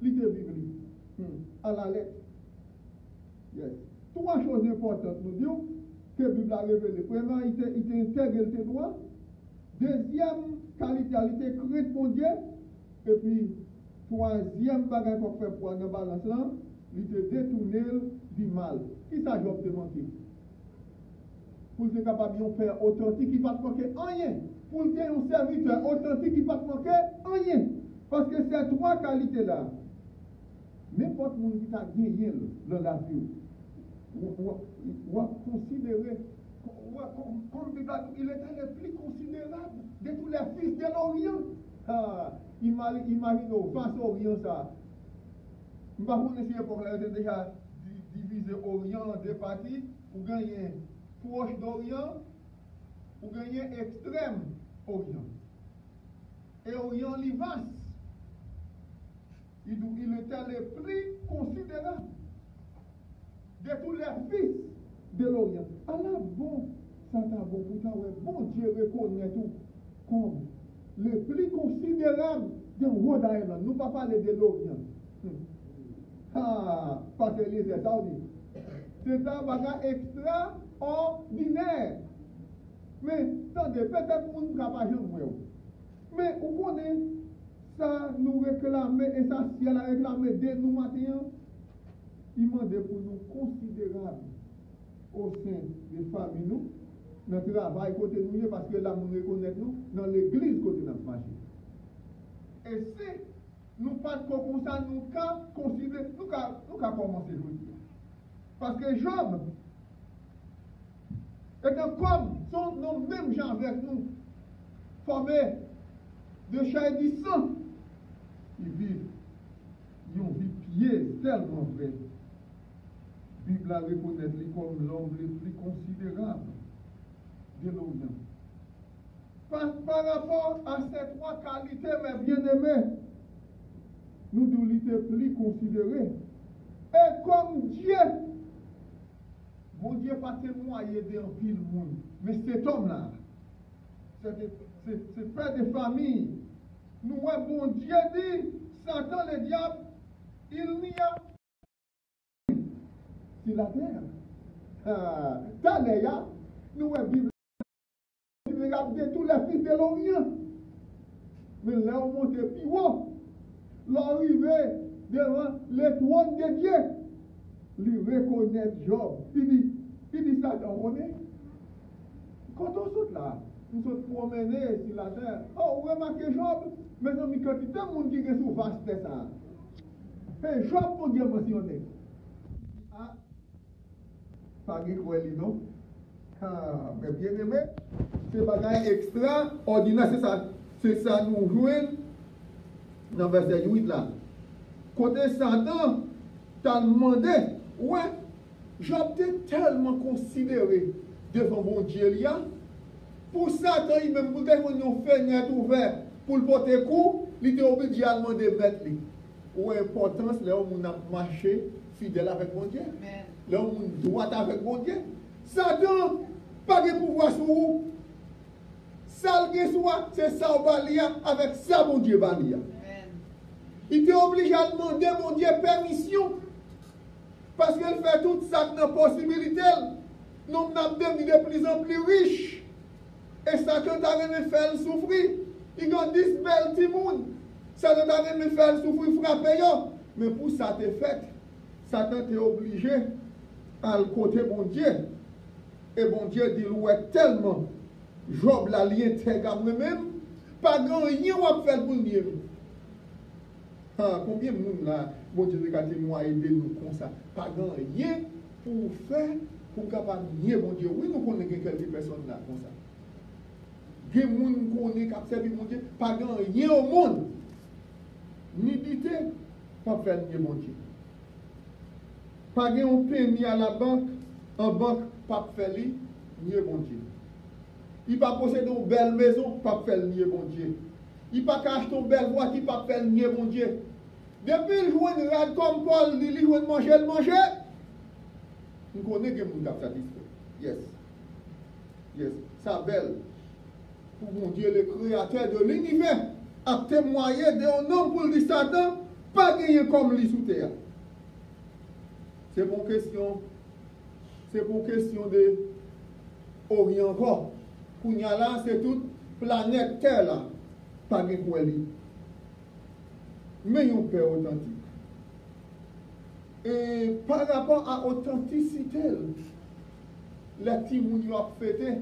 il était biblique. À la lettre. Yes. Trois choses importantes, nous disons, que la Bible a révélé. Premièrement, il était intègre, il était droit. Deuxième qualité, il était crainte pour Dieu. Et puis, troisième bagage qu'on fait pour la balance là, il était détourné du mal. Qui ça, Job te manquer? Pour être capable d'un père authentique qui ne va pas manquer rien. Pour être un serviteur authentique qui ne va pas manquer rien. Parce que ces trois qualités-là, n'importe qui qui t'a gagné dans la vie, on va considérer comme il était le plus considérable de tous les fils de l'Orient. Imaginez, face à l'Orient, ça. Je ne sais pas si l'époque là était déjà divisé Orient en deux parties, pour gagner proche d'Orient, pour gagner extrême Orient. Et Orient l'Ivas. Il était le plus considérable de tous les fils de l'Orient. Alors bon, ça t'a bon pour toi, bon Dieu reconnaît tout comme le plus considérable de Rhode Island. Nous ne pas parler de l'Orient. Parce que les États-Unis, c'est un bagage extraordinaire. Mais, attendez, peut-être qu'on ne peut pas jouer. Mais, vous connaissez, ça nous réclame, et ça, si elle a réclamé dès nous matin, il m'a demandé pour nous considérables au sein des familles, nous, notre travail côté nous, parce que là, nous reconnaissons nous dans l'église côté notre marché. Et si nous pas comme ça, nous considérer, nous commencer aujourd'hui. Parce que Job est comme son nom même gens avec nous, formé de chair et du sang. Ils vivent, ils ont vie pied tellement vrai. La Bible a reconnaît comme l'homme le plus considérable de l'Orient. Par rapport à ces trois qualités, mes bien-aimés, nous devons être plus considérés. Et comme Dieu, bon Dieu pas témoigné d'un pile monde, mais cet homme-là, c'est père de famille. Nous, bon Dieu dit, Satan, le diable, il n'y a sur la terre. T'as nous avons Bible. Regardez tous les fils de l'Orient. Mais là, on monte plus haut. L'arrivée devant le trône de Dieu. Il reconnaît Job. Il dit ça, on connaît. Quand on saute là, nous sommes promenés sur la terre. Oh, vous remarquez Job? Mais non, mais quand il y a des gens qui sont vastes, ça. Et Job, mon Dieu, mentionné. Ah, pas de quoi, non? Ah, mais bien aimé, c'est bagaille extraordinaire, c'est ça nous jouons dans le verset 8 là. Côté Satan, t'as demandé, ouais, Job était tellement considéré devant mon Dieu, pour Satan, il même pour faire une fenêtre ouverte pour le porter coup, il était obligé à demander bête. Ou importance, là où on a marché fidèle avec mon Dieu, là où on doit avec mon Dieu. Satan, pas de pouvoir sur vous. Ça, c'est ça, avec ça, mon Dieu, Balia. Il était obligé à demander, mon Dieu, permission. Parce qu'il fait tout ça dans la possibilité. Nous sommes devenus de plus en plus riches. Et Satan t'a même fait souffrir. Il a 10 belles petits monde. Satan t'a même fait souffrir, frapper. Mais pour ça, t'es fait. Satan t'est obligé à le côté, mon Dieu. Et bon Dieu dit, ouais, tellement, Job l'a lié moi-même, pas grand rien à faire pour nous. Combien de monde là, bon Dieu, quand nous a aidé nous comme ça, pas grand rien pour faire, pour capable de nier, bon Dieu. Oui, nous connaissons quelques personnes là comme ça. Des gens qui connaissent, qui servent mon Dieu, pas grand rien au monde. Ni d'idée, pas faire nier, bon Dieu. Pas grand pénis à la banque, en banque, pas faire nier bon Dieu. Il pas posséder une belle maison, pas faire nier bon Dieu. Il pas acheter une belle voiture, pas faire nier bon Dieu. Depuis le jour une rade comme Paul, il joue manger, nous connaissons que nous avons satisfait. Yes. Yes. Ça belle. Pour mon Dieu, le créateur de l'univers, a témoigné d'un homme pour le Satan, pas gagné comme lui sous terre. C'est pour question. C'est pour question de Orient encore. Pour y aller, c'est toute planète Terre là. Pas de quoi lui. Mais il y a un père authentique. Et par rapport à l'authenticité, les petits gens qui ont fêté,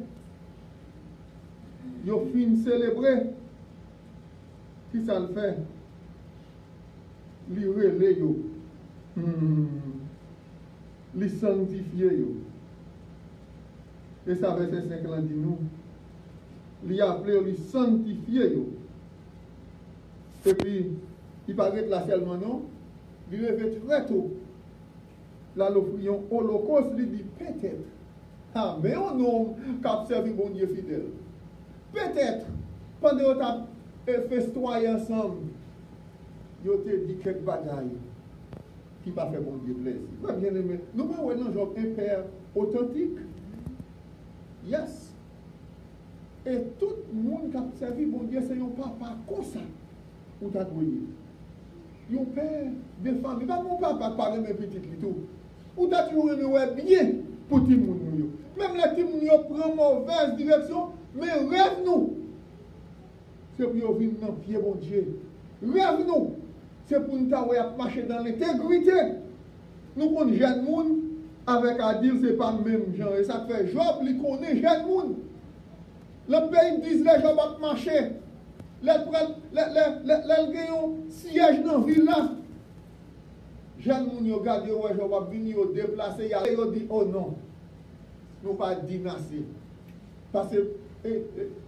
ils ont fini célébrer. Qui ça le fait? Ils relèvent. Les sanctifier. Et ça, verset 5 là dit nous. Il a appelé les sanctifier. Et puis, il paraît là seulement non. Il lève très tôt. Là, l'offrion holocauste, il dit peut-être. Ah, mais un homme qui a servi bon Dieu fidèle. Peut-être, pendant que tu as festoyé ensemble, il t'a dit quelques bagailles qui va faire bon Dieu plaisir. Bien aimé, nous voyons un père authentique. Yes. Et tout le monde qui a servi bon Dieu, c'est un papa comme ça. Ou t'as doué. Un père de famille. Pas mon papa qui parle mes petites tout. Ou t'as toujours bien pour tout le monde. Même les petits gens prennent mauvaise direction, mais rêve-nous. C'est pour venir dans le pied, bon Dieu. Rêve-nous. C'est pour nous marcher dans l'intégrité. Nous connaissons jeune monde avec à dire c'est pas le même genre. Et ça fait Job, il connaît jeune monde. Le pays dit les gens vont marcher. Les gagnent siège dans la ville là. Jeune monde regarde, ouais, je vais venir déplacer. Ils disent oh non, nous pas dynastie. Parce que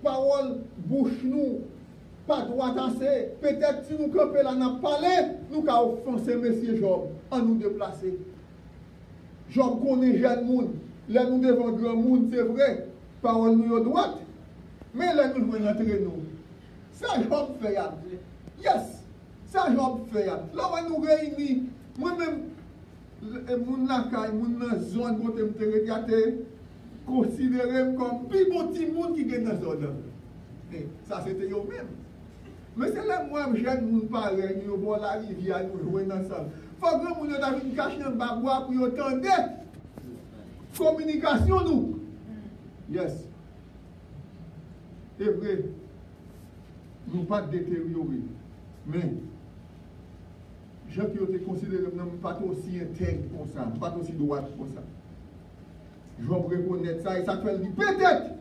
parole bouche nous. Pas droit assez. Peut-être si nous campons là dans le palais, nous avons offensé M. Job en nous déplacer. Job connaît jeune monde. Là nous devons grand monde, c'est vrai. Parole nous droite. Mais là nous devons rentrer nous. Ça Job fait. Yes. Ça Job fait. Là on nous réunit. Moi-même, mon lacaille, mon zone, côté me considéré comme plus petit monde qui est dans la zone. Ça c'était eux-mêmes. Mais c'est là, moi, jeune monde pareil, nous avons la rivière, nous jouons ensemble. faut que nous avons caché un bagua pour entendre communication nous. Yes. C'est vrai. Nous pas détériorer. Mais gens qui ont été considérés pas aussi intègres comme ça, pas aussi droits comme ça. Je vais reconnaître ça et ça fait dire peut-être.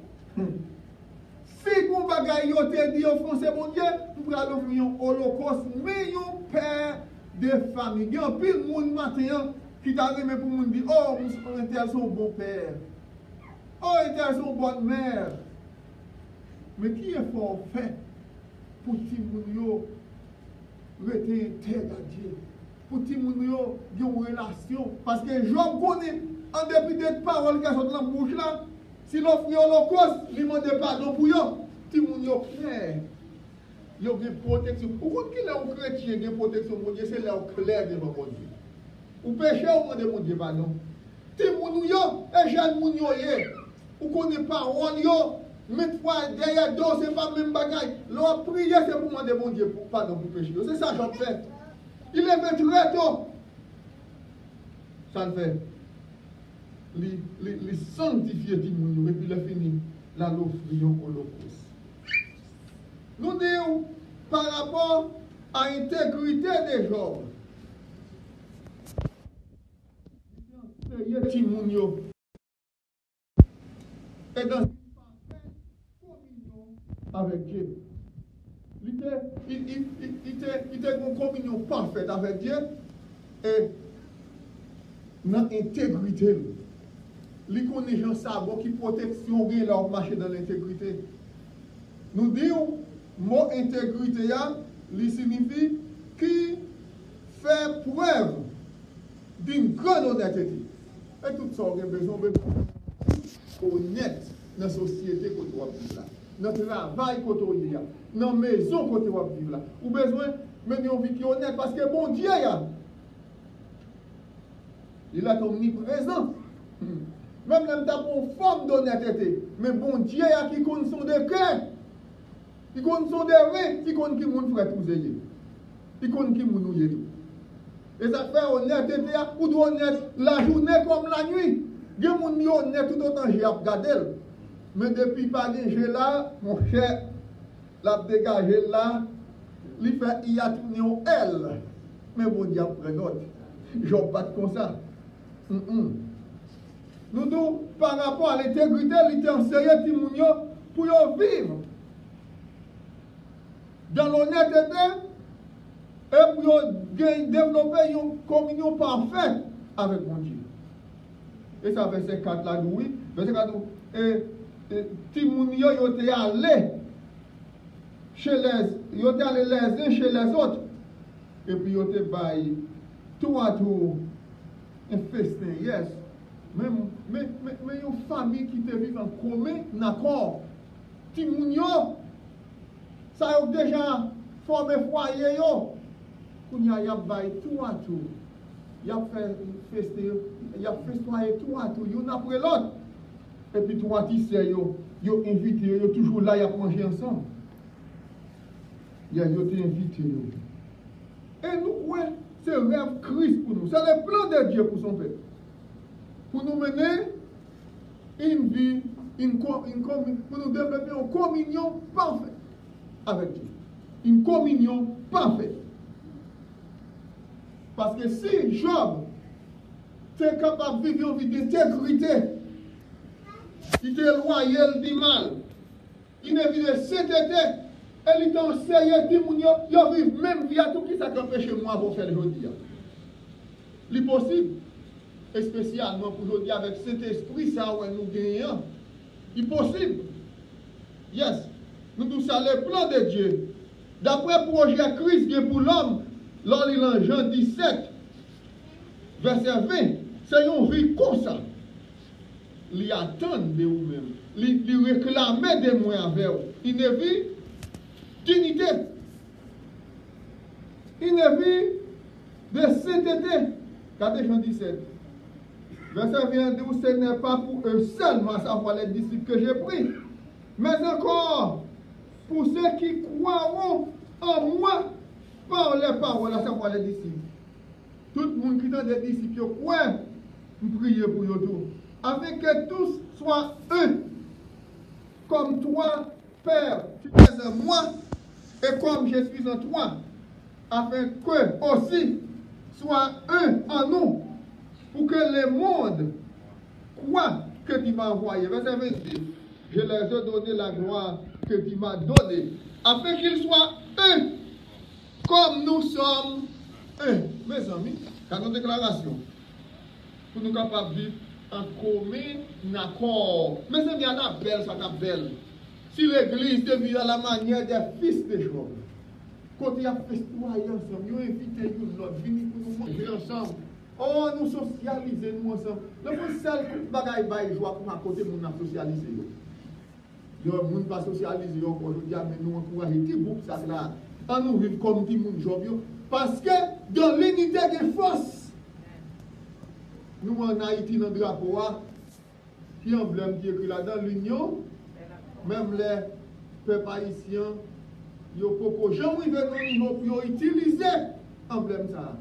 Si vous bagaille yo te dit au français mon Dieu, nous allons offrir un holocauste, mais un père de famille. Il y a un pile monde matin qui t'a remis pour nous dire oh, on était son bon père. Oh, on était son bonne mère. Mais qui est fort fait pour ti moun yo rester intègre à Dieu? Pour ti moun yo une relation parce que Job connaît en dépit des paroles qui sont dans la bouche là, si l'on fait l'holocauste, il demande pardon pour eux. Si moun yo clair, il y a une protection. Pourquoi qu'il est un chrétien qui a une protection pour Dieu, c'est là où clair devant mon Dieu. Ou péché ou demande mon Dieu pardon. Si moun yo, et jeune moun yo yé, ou connaît parole yo, mais fois derrière dos, c'est pas même bagaille. L'on prier, c'est pour demander mon Dieu pardon pour péché. C'est ça que j'en fais. Il est fait très tôt. Ça le fait. Les sanctifier du monde et puis le fini la l'offrir au holocauste. Nous disons par rapport à l'intégrité des gens. Et dans une parfaite communion avec Dieu. Il était une communion parfaite avec Dieu et dans l'intégrité. Les connaissances savent qui protection leur marché dans l'intégrité. Nous disons, mot intégrité, il signifie qui fait preuve d'une grande honnêteté. Et tout ça, on a besoin d'être honnête dans la société que tu vas vivre là. Dans le travail que tu vas vivre là. Dans la maison que tu vas vivre là. Ou besoin de mener une vie honnête parce que bon Dieu, il est omniprésent. Même là, tu as une forme d'honnêteté. Mais bon Dieu, qui compte son de cœur. Qui compte son de reins. Qui compte qui moun frère tout zéyer. Qui compte qui moun nouye tout. Et ça fait honnêteté, ou doit honnête la journée comme la nuit. Il y a des gens qui honnête tout autant j'ai regardé. Mais depuis pas de là, mon cher, la dégagé là, il fait il y a tourné en elle. Mais bon Dieu après d'autres. Je ne pas comme ça. Nous disons, par rapport à l'intégrité, il était enseigné pour vivre dans l'honnêteté et pour développer une communion parfaite avec mon Dieu. Et ça, verset 4 là, oui. Verset 4, et Timounio, il était allé les uns chez les autres. Et puis, il était baillé tout à tout un festin, yes. Mais une famille qui te vit en commun, d'accord. Timounio, ça a déjà formé foyer, yo. Il y a baillé tout à tout. Il a fait festin, il a festoyé tout à tout, l'un après l'autre. Et puis, tout à tout, ils ont invité, ils sont toujours là, ils ont mangé ensemble. Ils ont été invités. Et nous, ouais, c'est le rêve Christ pour nous. C'est le plan de Dieu pour son peuple. Pour nous mener une vie, pour nous développer une communion parfaite avec Dieu. Une communion parfaite. Parce que si Job est capable de vivre une vie d'intégrité, il est loyal du mal, il est vivre de sainteté, et il est enseigné, il vit même vie à tout qui s'accroche chez moi pour faire aujourd'hui. C'est possible, et spécialement pour aujourd'hui avec cet esprit, ça où nous gagnons. C'est possible. Yes. Nous tous ça le plan de Dieu. D'après le projet Christ qui est pour l'homme, lors de Jean 17, verset 20, c'est une vie comme ça. Il attend de vous-même. Il réclame de moi avec vous. Une vie dignité. Une vie de sainteté. Regardez Jean 17. Verset 22, ce n'est pas pour eux seulement, à savoir les disciples que j'ai pris, mais encore pour ceux qui croiront en moi par les paroles, à savoir les disciples. tout le monde qui est des disciples, ouais, nous prions pour eux tous. Afin que tous soient un. Comme toi, Père, tu es en moi, et comme je suis en toi, afin que aussi soit un en nous, pour que le monde croit que tu m'as envoyé. Verset 26. Je leur ai donné la gloire que tu m'as donnée, afin qu'ils soient un, comme nous sommes un. Mes amis, dans nos déclarations, pour nous capables de vivre en commun accord. Mais c'est bien la belle, ça t'a belle. Si l'église devient à la manière des fils de Job, quand il y a festoyer ensemble, nous invitons nous l'autre, venir pour nous manger ensemble. Oh, nous socialiser nous ensemble. Le seul bagaille bail joie pour à côté nous n'a socialiser. Yo moun pas socialiser encore je dis mais nous encourager petit groupe ça là. On nous vivre comme petit monde Job parce que dans l'unité de force. Nous en Haïti dans le drapeau qui emblème qui écrit là-dedans l'union. Même les peuples haïtiens, ils ont jamais vu pour utiliser l'emblème ça.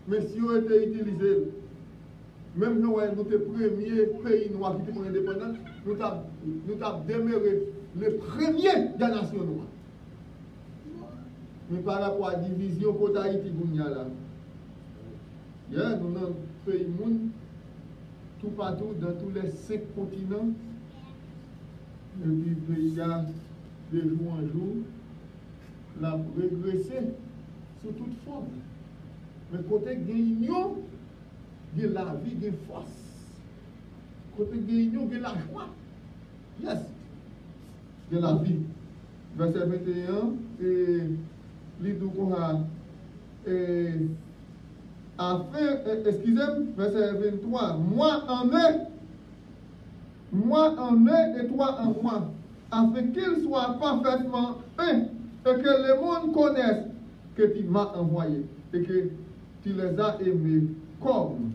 Mais si ils ont été utilisés, même nous, nous sommes le premier pays noir qui est indépendant, nous avons demeuré le premier de la nation noire. Mais par rapport à la division pour Haïti, nous avons un pays monde, tout partout, dans tous les 5 continents. Et puis, le pays a, de jour en jour, l'a régressé sous toute forme. Mais côté de l'union, il y a la vie, il y a force. Côté de l'union, il y a la joie. Yes. Il y a la vie. Verset 21, et l'idou qu'on a, excusez-moi, verset 23, moi en eux et toi en moi, afin qu'ils soient parfaitement un, et que le monde connaisse que tu m'as envoyé, et que tu les as aimés comme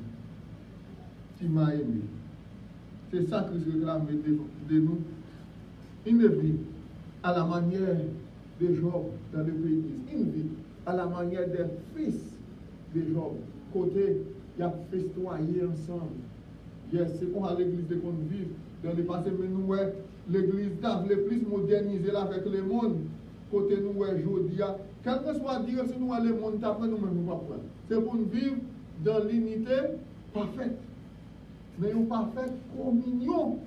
tu m'as aimé. C'est ça que je réclame de nous. Une vie à la manière de Job dans le pays. Une vie à la manière des fils de Job. Côté, il y a festoyer ensemble. Yes, c'est qu'on a l'église de qu'on vit dans le passé, mais nous, l'église le plus modernisée avec le monde. Côté nous, aujourd'hui, quel que soit dire si nous, le monde, après nous, nous pas prendre. C'est pour nous vivre dans l'unité parfaite. Mais une parfaite communion.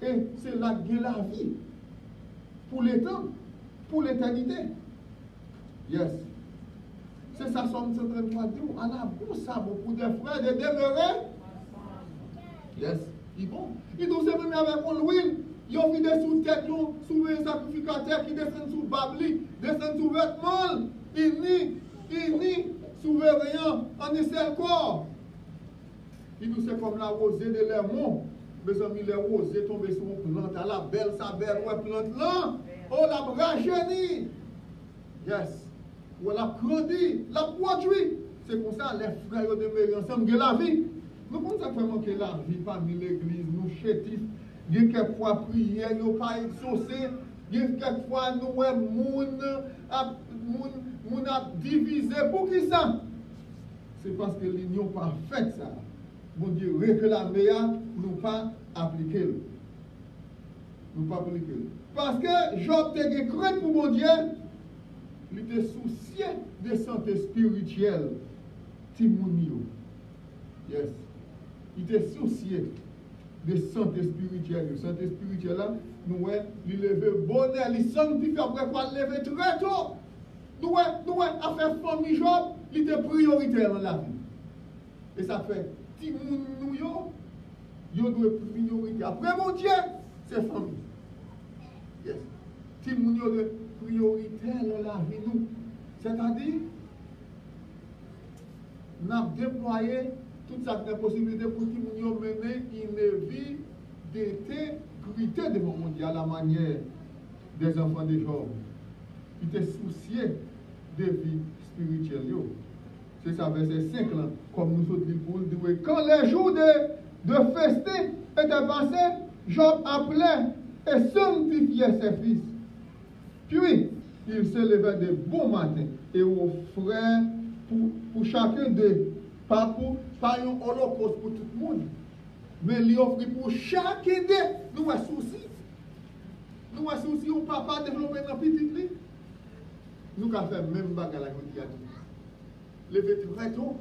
Et c'est là que la vie. Pour les temps, pour l'éternité. Yes. C'est ça, Somme 133 dit, à la bourse, beaucoup de frères de demeurer. Yes. Ils vont. Ils nous ont même avec l'huile. Ils ont mis des sous-têtes, sous les sacrificateurs qui descendent sous Babli, descendent sous vêtements. Ils souverain, en un seul corps. Ils nous c'est comme la rosée de leur mont. Mes amis, les rosées tombent sur une plante, à la belle, sa belle, plante là. Oh, la rajeunit. Yes. Ou la grandit, la produit. C'est comme ça, les frères demeurent ensemble de la vie. Nous pensons vraiment que la vie parmi l'église, nous chétifs, il y a quelquefois prière, il n'y a pas exaucé, il y a quelquefois nous, moun a divisé. Pour qui ça? C'est parce que l'union parfaite, ça. Bon Dieu, réclamer, nous pas appliquer. Nous pas appliquer. Parce que Job était craint pour mon Dieu, il était soucié de santé spirituelle. Timounio. Yes. Il était soucié de santé spirituelle. Santé spirituelle, là, nous, il levait bonheur, il sanctifie après quoi, il levait très tôt. Nous, à faire famille Job, il était prioritaire dans la vie. Et ça fait, Timounio, il doit être priorité. Après mon Dieu, c'est famille. Yes. Timounio est prioritaire dans la vie, nous. C'est-à-dire, nous avons déployé toute sa possibilité pour que nous mener une vie d'intégrité devant mon Dieu à la manière des enfants de Job. Il était soucié de vie spirituelle. C'est ça, verset 5 là, comme nous autres pour le dire. Quand les jours de festin étaient passés, Job appelait et sanctifiait ses fils. Puis, il se levait de bon matin et offrait pour chacun d'eux Pas un holocauste pour tout le monde. Mais il offre pour chaque idée. Nous avons souci. Nous avons souci au papa développer dans petit lit. Nous avons fait même bagarre à la côté. Lever très tôt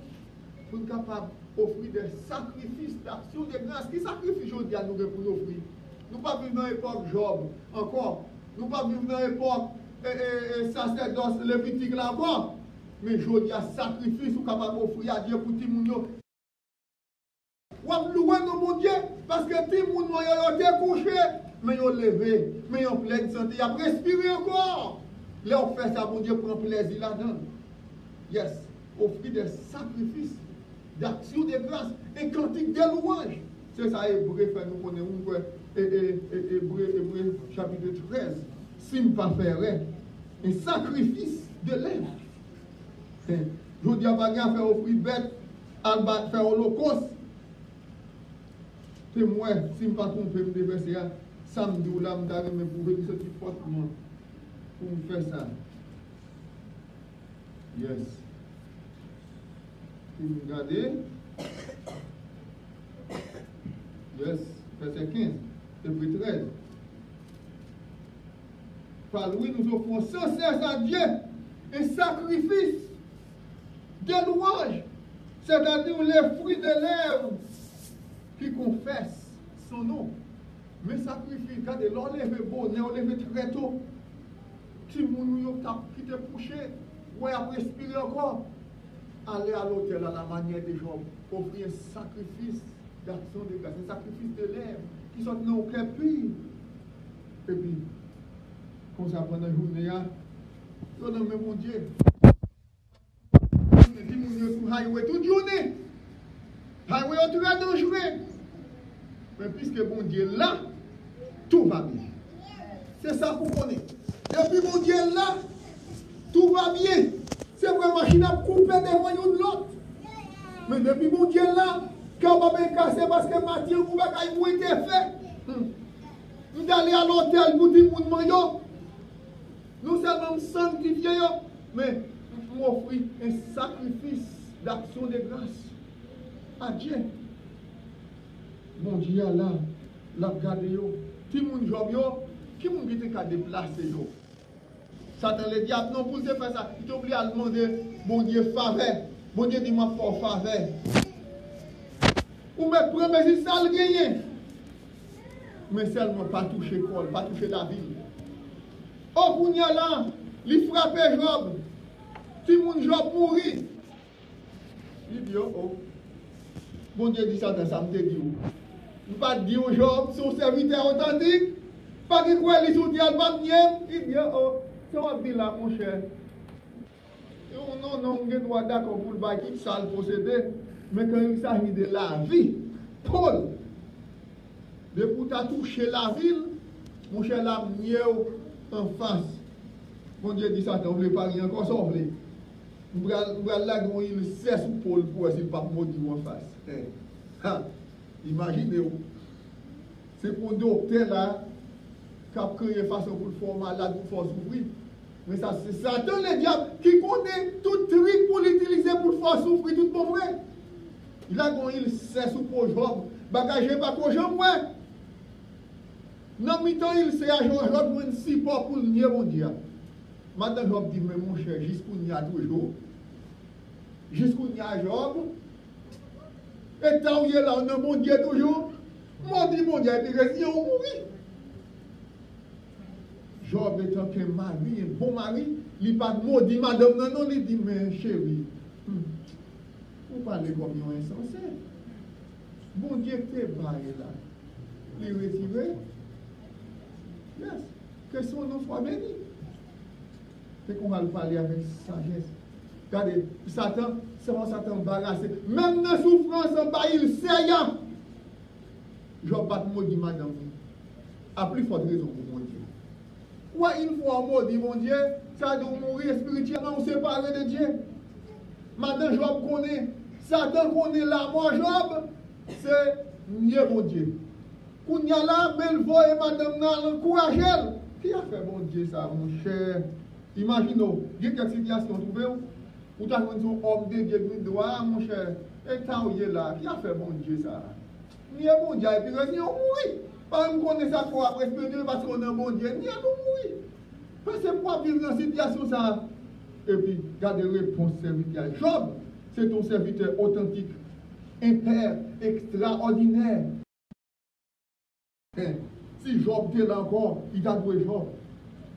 pour être capable d'offrir des sacrifices d'action de grâce. Qui sacrifice aujourd'hui à nous pour nous offrir? Nous ne pas vivre dans l'époque Job encore. Nous ne pas vivre dans l'époque sacerdoce lévitique là encore. Mais aujourd'hui, à sacrifice, nous sommes capables d'offrir à Dieu pour tout le monde. Ou à louer nos Dieu, parce que tout le monde a été couché, mais ils ont levé, mais ils ont plein de santé, ils ont respiré encore. Là, on fait ça, mon Dieu, prend plaisir là-dedans. Yes, offrir des sacrifices, d'action de grâce, et cantique de louange. C'est ça, Hébreu fait nous connaître, Hébreu chapitre 13. Si nous ne pas faire un sacrifice de lèvres. Je dis à Bagan faire offrir bête, à faire holocauste. C'est moi, si je ne pas tromper, je vais verser samedi ou là, je vais me prouver que c'est fortement pour me faire ça. Yes. Si vous regardez, yes, verset 15, depuis 13. Par lui, nous offrons sans cesse à Dieu un sacrifice de louange, c'est-à-dire les fruits des lèvres qui confessent son nom. Mais sacrifice, regardez, l'on lève bonnet, on lève très tôt. Si vous qui te couché, ou à respirer encore, allez à l'hôtel à la manière des gens, offrir un sacrifice d'action de grâce, un sacrifice de lèvres qui sont dans aucun pur. Et puis, comme ça pendant la journée, on a même mon Dieu. Dit mon Dieu sur highway toute journée. Highway est très dangereux. Mais puisque mon Dieu est là, tout va bien. C'est ça pour connaître. Depuis mon Dieu est là, tout va bien. C'est vrai, machine à couper des voyous de l'autre. Mais depuis mon Dieu est là, quand on va me casser parce que Mathieu ou bagaille ou été fait. Nous allons à l'hôtel pour dire mon maillot. Nous seulement sanctifier, mais nous offrir un sacrifice d'action de grâce à Dieu. Mon Dieu là, la garde yo. Qui moun job yo, qui moun qui te déplacer yo. Satan le diable non pour te faire ça, il t'oblige à demander mon Dieu faveur. Mon Dieu dit moi fort faveur. Ou me prendre si ça le gagner. Mais seulement pas toucher l'école, pas toucher la ville. Oh, pour là, il frappe Job. Si mon Job mourit, il dit, oh, bon Dieu dit ça dans ça, me dit, il ne pas dire au Job, son serviteur authentique, pas que quoi, il dit, il dit, oh, ça va dire là, mon cher. Non, on est droit d'accord pour le bail qui ça le posséder, mais quand il s'agit de la vie, Paul, de pour toucher la ville, mon cher, la mieux en face. Mon Dieu dit ça, on ne veut pas rien encore sauver. Nous allons là, il sait sous Paul pour s'il ne pas maudit en face. Imaginez-vous. C'est pour un docteur là, qui a créé façon pour le faire malade, pour le faire souffrir. Mais ça, c'est Satan, le diable, qui connaît tout truc pour l'utiliser pour le faire souffrir, tout bon vrai. Là, il sait sous Paul Job, bagage pas qu'au Job, ouais. Non, mi-temps, il sait à Job pour un support pour le nier, mon Dieu. Madame Job dit, mais mon cher, jusqu'où il y a toujours, jusqu'où il y a Job, et tant qu'il est là, on a mon Dieu toujours, moi, dit mon Dieu, il reste, il mourit. Job étant qu'un mari, un bon mari, il pas maudit madame, non, il dit, mais chérie, vous parlez comme un insensé. Bon Dieu, t'es barré là. Il retiré. Yes. Que son nom soit béni. C'est qu'on va le parler avec sagesse. Regardez, Satan, c'est mon Satan embarrassé. Même dans la souffrance, en bas, il sait rien. Je ne vais pas maudire madame. A plus forte raison pour mon Dieu. Ouais, une fois maudit mon Dieu, ça doit mourir spirituellement, on séparé de Dieu. Maintenant, Job connaît. Satan connaît la mort, Job, c'est mieux mon Dieu. Quand il y a là, belle voix et madame n'a encouragé. Qui a fait bon Dieu ça, mon cher? Imaginez, il y a quelques situations trouvées où tu as un homme de Dieu qui dit, mon cher, Et quand il est là, qui a fait bon Dieu ça? Ni est bon Dieu, et puis ni on mourit. Pas qu'on connaît ça pour après Dieu parce qu'on est bon Dieu, ni on mourit. Parce que pour vivre dans cette situation ça. Et puis, gardez réponse serviteur. Job, c'est ton serviteur authentique, impair, extraordinaire. Si Job était là encore, il a doué Job.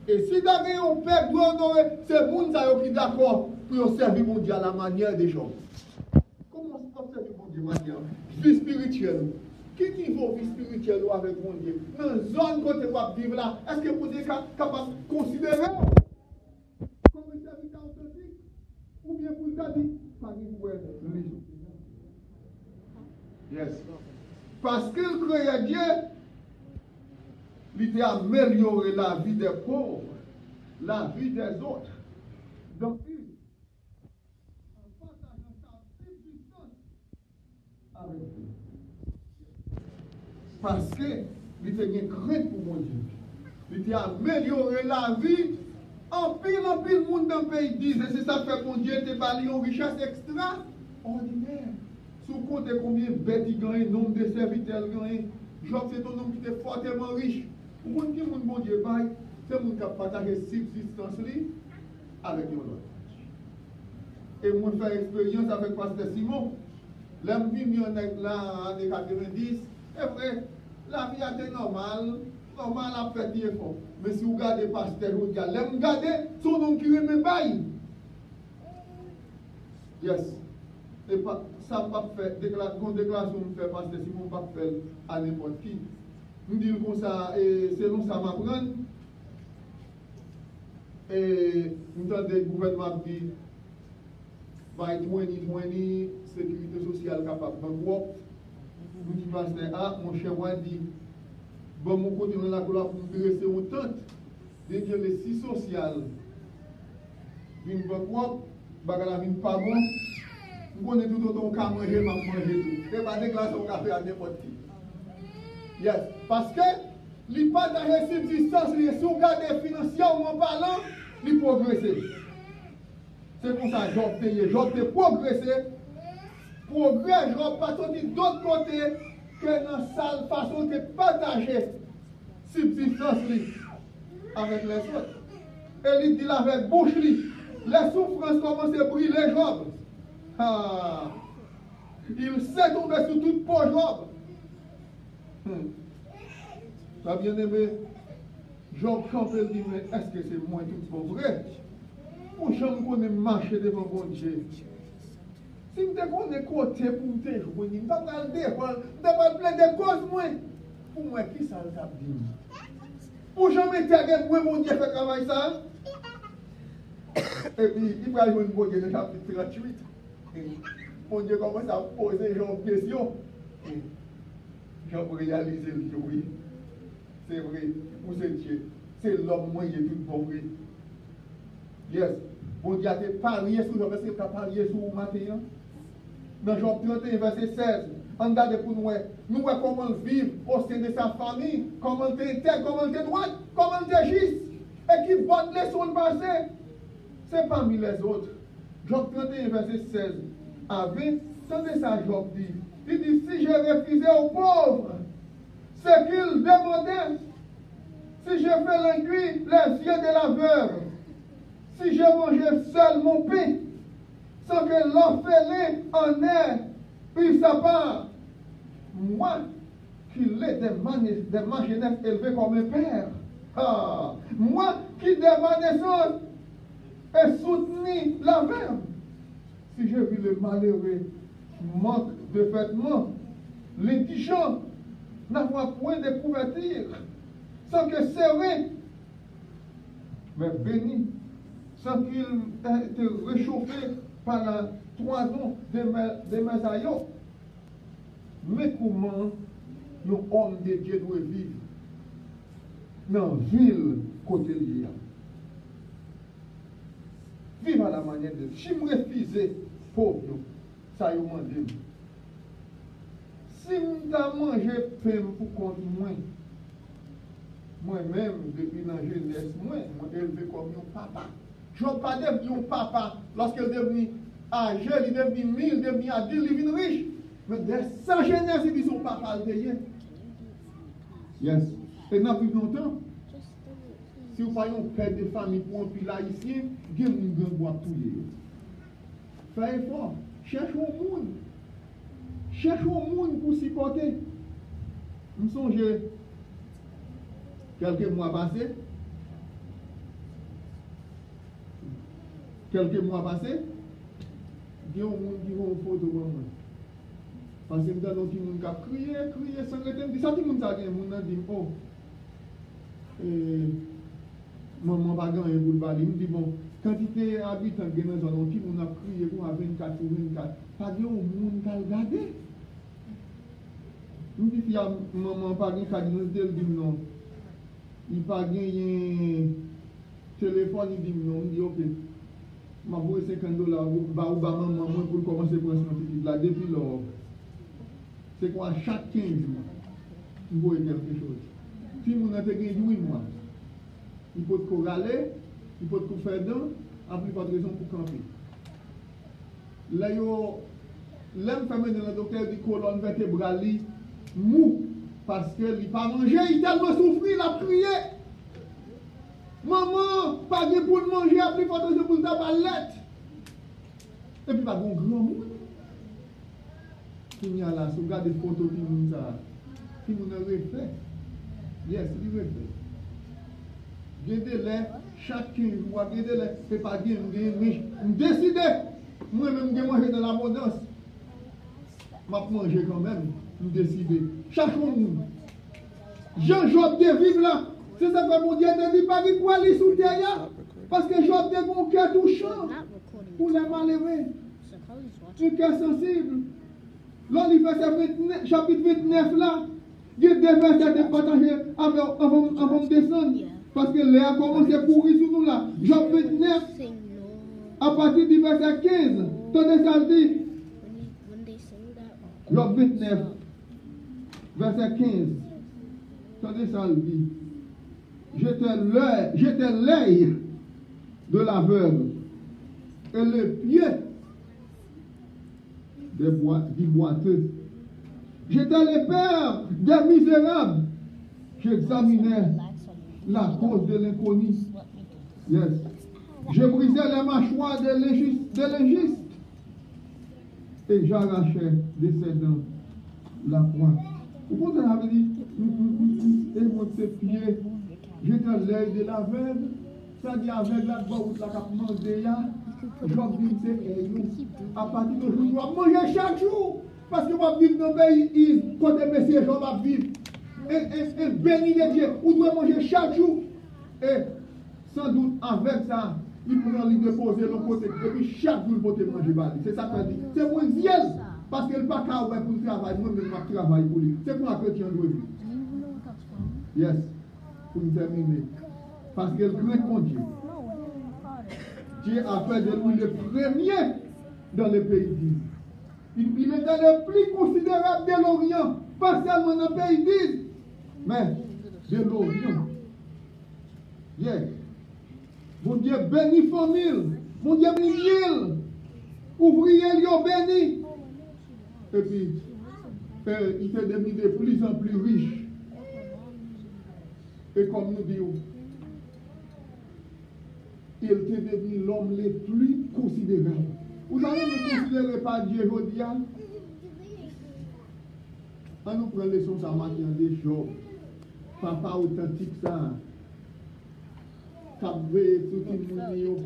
Et si vous avez un père doit honorer, c'est le monde qui est d'accord pour servir mon Dieu à la manière des gens. Comment se peut servir mon Dieu de manière? Vie spirituelle. Quel niveau vie spirituelle avec mon Dieu? Dans la zone côté où vous vivez là, est-ce que vous êtes capable de considérer comme un serviteur authentique? Ou bien vous avez dit, pas de religion. Yes. Parce qu'il croyait Dieu, il a amélioré la vie des pauvres, la vie des autres. Donc, en partageant sa subsistance avec Dieu. Parce qu'il a une crainte pour mon Dieu. Il a amélioré la vie. En pile monde dans le pays disent, et c'est ça que fait mon Dieu te bali en richesse extraordinaire. Si vous comptez combien de bêtes il gagne, nombre de serviteurs gagne, Job c'est un homme qui était fortement riche. Pour qui mon bon Dieu bail, c'est mon qui a partagé subsistance avec l'autre. Et moi faire expérience avec Pasteur Simon. L'homme venu en l'année 90, c'est vrai, la vie a été normale à faire des efforts. Mais si vous regardez Pasteur Roudia, l'homme regardez son nom qui remet bail. Yes. Et pas, ça ne pas faire, déclaration de faire Pasteur Simon, pas faire à n'importe qui. Nous disons comme ça, et selon ça m'apprend, et nous avons le gouvernement qui dit, by 2020, sécurité sociale capable de banque. Nous disons, pasteur, ah, mon cher Wadi, bon, mon côté dans la couleur pour me rester autant, de dire les si sociales, une banque, bagala vient pas bon, nous connaissons tout autant qu'à manger, manger tout. Et pas déclaration qu'on a fait à n'importe qui. Yes. Parce que il partage subsistance, si vous regardez financièrement parlant, il progresse. C'est pour ça que Job paye. Job te progressé. Progrès, Job pas sorti d'autre côté que dans la sale façon de partager subsistance avec les autres. Et il dit avec bouche, les souffrances commencent à brûler Job. Ah. Il s'est tombé sur toute peau Job. Ça bien aimé, Job Campbell dit, mais est-ce que c'est moi tout bon vrai? Pour que je connais marcher devant mon Dieu. Si je connais côté pour me jouer, je ne vais pas le défendre, je ne vais pas plein de causes, moi. Pour moi, qui ça le tape dit? Pour que je me tire, moi, mon Dieu fait travail ça. Et puis, il va jouer une bonne Dieu, chapitre 38. Mon Dieu commence à poser une question. J'ai réalisé le Dieu, oui. C'est vrai, pour ce Dieu. C'est l'homme moyen tout bon vrai. Yes. Bon Dieu a parié sur le verset, il a parié sur le matin. Dans Job 31, verset 16, on regarde pour nous, nous voyons comment vivre au sein de sa famille, comment il est intègre, comment il est droit, comment il est juste. Et qui bonne leçon de passé. C'est parmi les autres. Job 31, verset 16 à 20, tendez ça, Job dit. Il dit, si j'ai refusé aux pauvres ce qu'ils demandaient, si j'ai fait languir les yeux de la veuve, si j'ai mangé seul mon pain, sans que l'orphelin en ait pris sa part, moi qui l'ai des ma jeunesse élevé comme un père, moi qui dès ma naissance ai soutenu la veuve, si j'ai vu le malheureux manque de vêtements, l'indigent n'avoir point de couverture, sans que serré, mais béni, sans qu'il ait été réchauffé par la toison de mes aïeux. Mais comment un homme de Dieu doit vivre dans la ville côté lié? Vivre à la manière de Dieu. Si je refuse pauvre, ça y est demandé. Si je mangé pain pour compte moi-même, depuis la jeunesse, moi élevé comme un papa. Je ne veux pas devenir un papa lorsque je devenu âgé, il est devenu 1000, il est devenu adulte, il est devenu riche. Mais de sa jeunesse, il dit son papa le payé. Yes. Et nous vivons longtemps. Si vous voyez un père de famille pour un pile haïtien, il y a un grand bois tous les jours. Faites effort. Cherchez au monde. Cherchez au monde pour supporter. Je me songe quelques mois passés. Il y a un monde qui a une photo de moi. Parce que dans notre monde qui a crié, sans arrêter, dit ça, tout le monde a dit, oh, maman pas gagné pour le parler. Il me dit, bon, quantité d'habitants qui sont dans la zone, on a crié pour 24 ou 24. Pas de monde qui a regardé. Il me dit, si maman pas gagné, il dit non. Il pas gagné téléphone, il dit non. Il dit, ok. Je vais vous $50 ou maman pour commencer à prendre son petit là depuis lors. C'est quoi chaque 15 jours, vous voyez quelque chose. Si vous avez gagné 8 mois, il peut te râler, il peut te faire dedans, en plus pas de raison pour camper. Là, l'homme fait dans le docteur du colonne vertébrale mou, parce qu'il n'a pas mangé, il a tellement souffert, il a crié. Maman, pas de pour manger, en plus pas de raison pour le tabac. Et puis, pas de grand monde. Il y a là, si vous regardez des photos qui nous a refait. Yes, il refait. Regardez-les, chaque 15 jours, regardez-les, c'est pas bien, je décide, moi-même, je manger dans l'abondance. Je vais manger quand même, je décide. Chaque jour, Jean-Job de vivre là, c'est ça que mon Dieu te dit, pas de quoi aller sous terre, parce que Job de mon cœur touchant pour les malheureux. Un cœur sensible. Là, le verset chapitre 29 là, il y a des versets de partager avant de descendre. Parce que l'air a commencé à courir sur nous là. Job 29, à partir du verset 15, tenez ça dit. Job 29, verset 15, tenez ça dit. J'étais l'œil de l'aveugle et le pied du boiteux. J'étais le père des misérables. J'examinais la cause de l'inconnu. Yes. Je brisais les mâchoires de l'injuste. Et j'arrachais de ses dents la pointe. Vous comprenez ça veut dire? Et mon pied, j'étais l'œil de l'aveugle. Ça dit avec la voix où la cap manger là. À partir d'aujourd'hui, on va manger chaque jour. Parce que on va vivre dans le pays, côté Messie, on va vivre. Et béni de Dieu, on doit manger chaque jour. Et sans doute, avec ça, il prend l'idée de poser le côté. Et puis chaque jour, il peut manger. C'est ça que dit. C'est mon Dieu. Parce qu'il n'est pas qu'à pour le travail, moi-même, je travaille pour lui. C'est pour un chrétien de vivre. Yes. Pour terminer. Parce qu'il craint mon Dieu. Dieu a fait de lui le premier dans le pays d'Israël. Il est dans le plus considérable de l'Orient, pas seulement dans le pays d'Israël, mais de l'Orient. Yeah. Mon Dieu bénit famille, mon Dieu bénit ville, ouvriers lui béni. Et puis, il s'est devenu de plus en plus riche. Et comme nous disons, il était devenu l'homme le plus considérable. Vous n'avez ne considérez pas Dieu aujourd'hui. On nous prend les leçons ça matin des choses. Papa authentique ça. Cabé, tout le monde.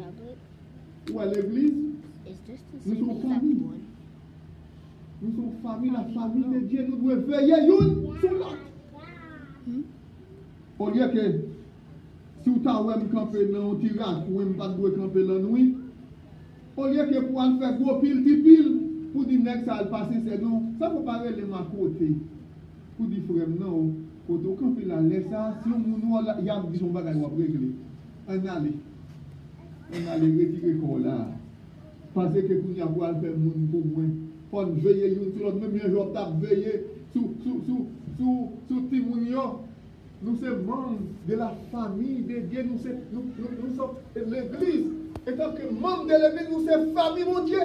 Ou à l'église. Nous sommes famille. Nous sommes famille, la famille de Dieu. Nous devons veiller une sur l'autre. Au lieu que si vous avez campé dans un tirage, vous n'avez pas de camper dans la nuit, au lieu que pour aller faire gros pile, pour dire que ça va passer, c'est non. Ça ne peut pas aller ma côté. Pour dire frère, non, quand on campe là, laisse ça, si on y a des choses à régler, on allait retirer le là. Parce que vous n'y avez pas faire mon pour moi. Il faut veiller sur l'autre, même un jour, veiller sur Timounio. Nous sommes membres de la famille de Dieu, nous sommes l'église. Et tant que membres de l'église, nous sommes famille, mon Dieu.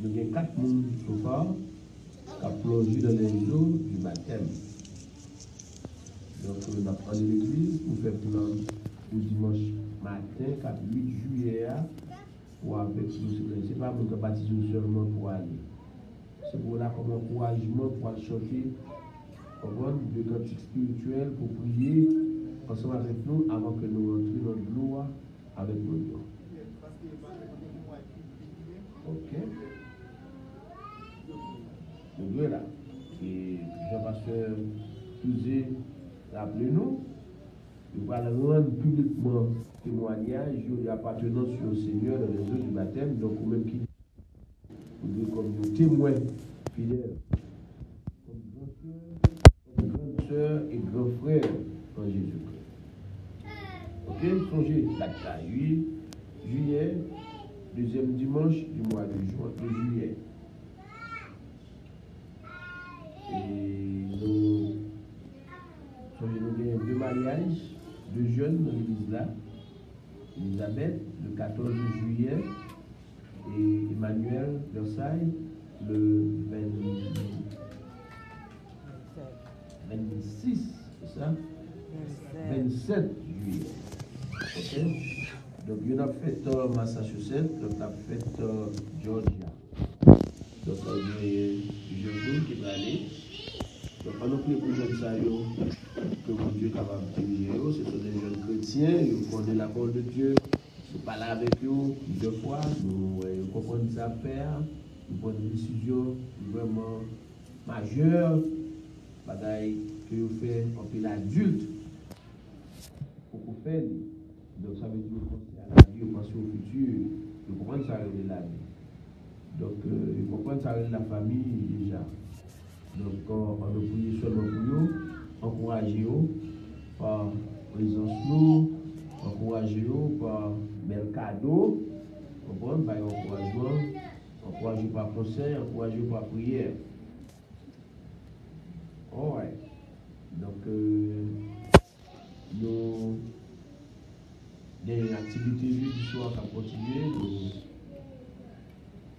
Nous avons 4 personnes ce soir qui ont plongé dans les eaux du baptême. Donc, nous avons pris l'église pour faire plan pour dimanche matin, 8 juillet, pour avec nous. Ce n'est pas pour nous baptiser seulement pour aller. C'est pour là comme encouragement pour aller chanter de cantiques spirituels pour prier ensemble avec nous avant que nous rentrions dans le gloire avec nous. Ok. Nous deux là. Et Jean-Pasteur Touzé, rappelez-nous, nous allons rendre publiquement témoignage de l'appartenance au Seigneur dans les eaux du baptême, donc même qui nous comme nos témoins fidèles, comme grande sœur et grand frère en Jésus-Christ. Ok, songez, date 8 juillet, deuxième dimanche du mois de juillet. Et nous avons 2 mariages, 2 jeunes dans l'église là. Elisabeth, le 14 juillet, et Emmanuel Versailles, le 26, c'est ça? 27 juillet. Ok? Donc, il y a fait Massachusetts, donc il a fait Georgia. Donc, il y a un jeune qui va aller. Donc, on a pris pour les jeunes que mon Dieu est capable de tenir. Ce sont des jeunes chrétiens, ils connaissent la parole de Dieu. Nous parlons avec eux plusieurs fois, nous comprenons ça faire, nous prenons des décisions vraiment majeures, bagaille que vous faites en tant qu'adulte pour vous faire. Donc, ça veut dire penser à la vie, penser au futur, vous comprenez ça de la vie. Donc, vous comprenez ça de la famille déjà. Donc, on a prié seulement pour eux, encouragez-vous par présence nous, encouragez-vous par bel cadeau, par encouragement, encouragez-vous par conseil, encouragez-vous par prière. Ouais. Donc, nous avons une activité du soir qui a continué,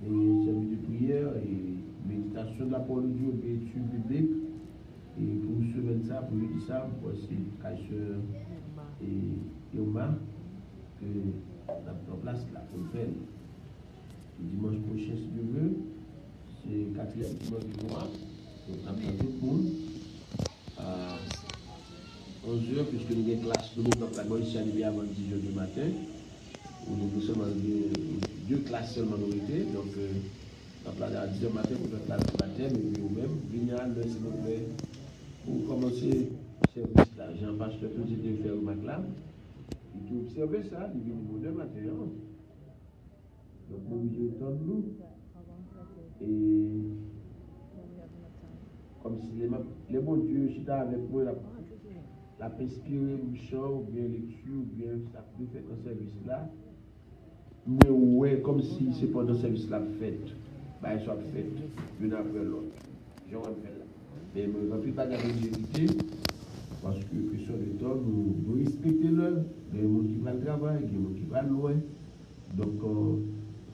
des services de prière et méditation de la parole de Dieu, et études bibliques. Et pour une semaine ça, pour lui dire ça, pour c'est Kaïseur et Oma que nous avons en place là pour le faire. Le dimanche prochain, si Dieu veut, c'est le 4e dimanche du mois. Donc nous avons tout le monde à 11h, puisque nous avons une classe de nous dans la ici arrivé avant 10h du matin. Où nous sommes en 2 classes seulement nourrités. Donc, à 10h du matin pour faire classe du matin, mais nous-mêmes, Vignal, s'il vous plaît. Pour commencer le service là, Jean-Pasteur tout était fait au Maclam. Il faut observer ça, il vient au 2 matin. Donc nous devons entendre nous. Et comme si les bons dieux étaient avec moi, la inspiré le chant, ou bien lecture, ou bien ça peut faire un service là. Mais ouais, comme si c'est pendant le service là fait, bah il soit fait, l'une après l'autre. Je rentre là. Mais je ne vais pas garder vérité, parce que question de temps, nous respectons l'heure. Il y a des gens qui vont travailler, il y a des gens qui vont loin. Donc,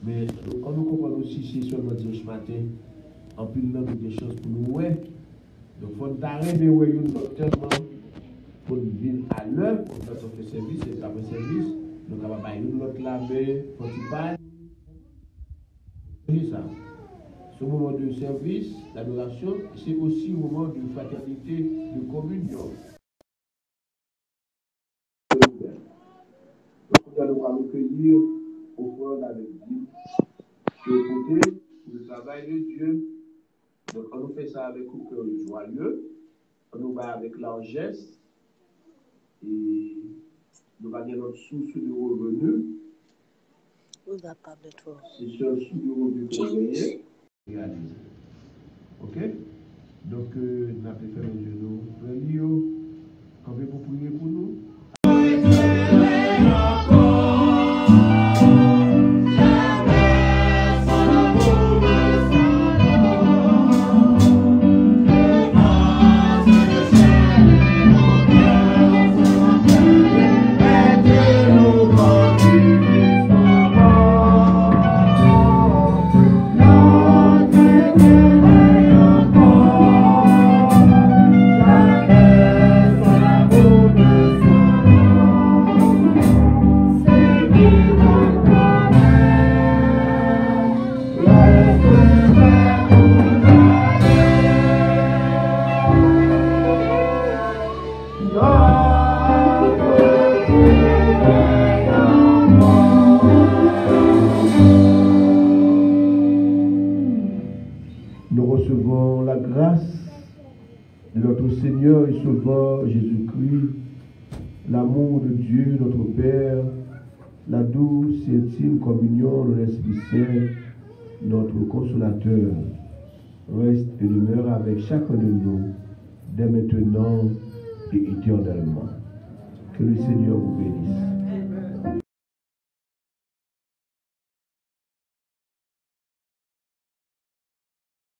mais quand nous comprenons aussi, c'est seulement dimanche matin, en plus de des choses pour nous, ouais. Donc, il faut arrêter tellement pour venir à l'heure, pour faire son service, c'est après service. Donc, on va pas une autre laver, faut qu'il parle. C'est ça. Ce moment de service, l'adoration, c'est aussi un moment de fraternité, de communion. Donc, nous allons recueillir offrande avec Dieu. De côté, pour le travail de Dieu. Donc, on nous fait ça avec un cœur joyeux. On nous va avec largesse. Et nous va gagner notre source de revenus. C'est seul source de revenus qu'on gagne. Réaliser. Ok? Donc, nous avons fait les genoux. Frère, quand vous prier pour nous? No. la grâce de notre Seigneur et Sauveur Jésus-Christ, l'amour de Dieu, notre Père, la douce et intime communion de l'Esprit Saint, notre consolateur, reste et demeure avec chacun de nous, dès maintenant et éternellement. Que le Seigneur vous bénisse.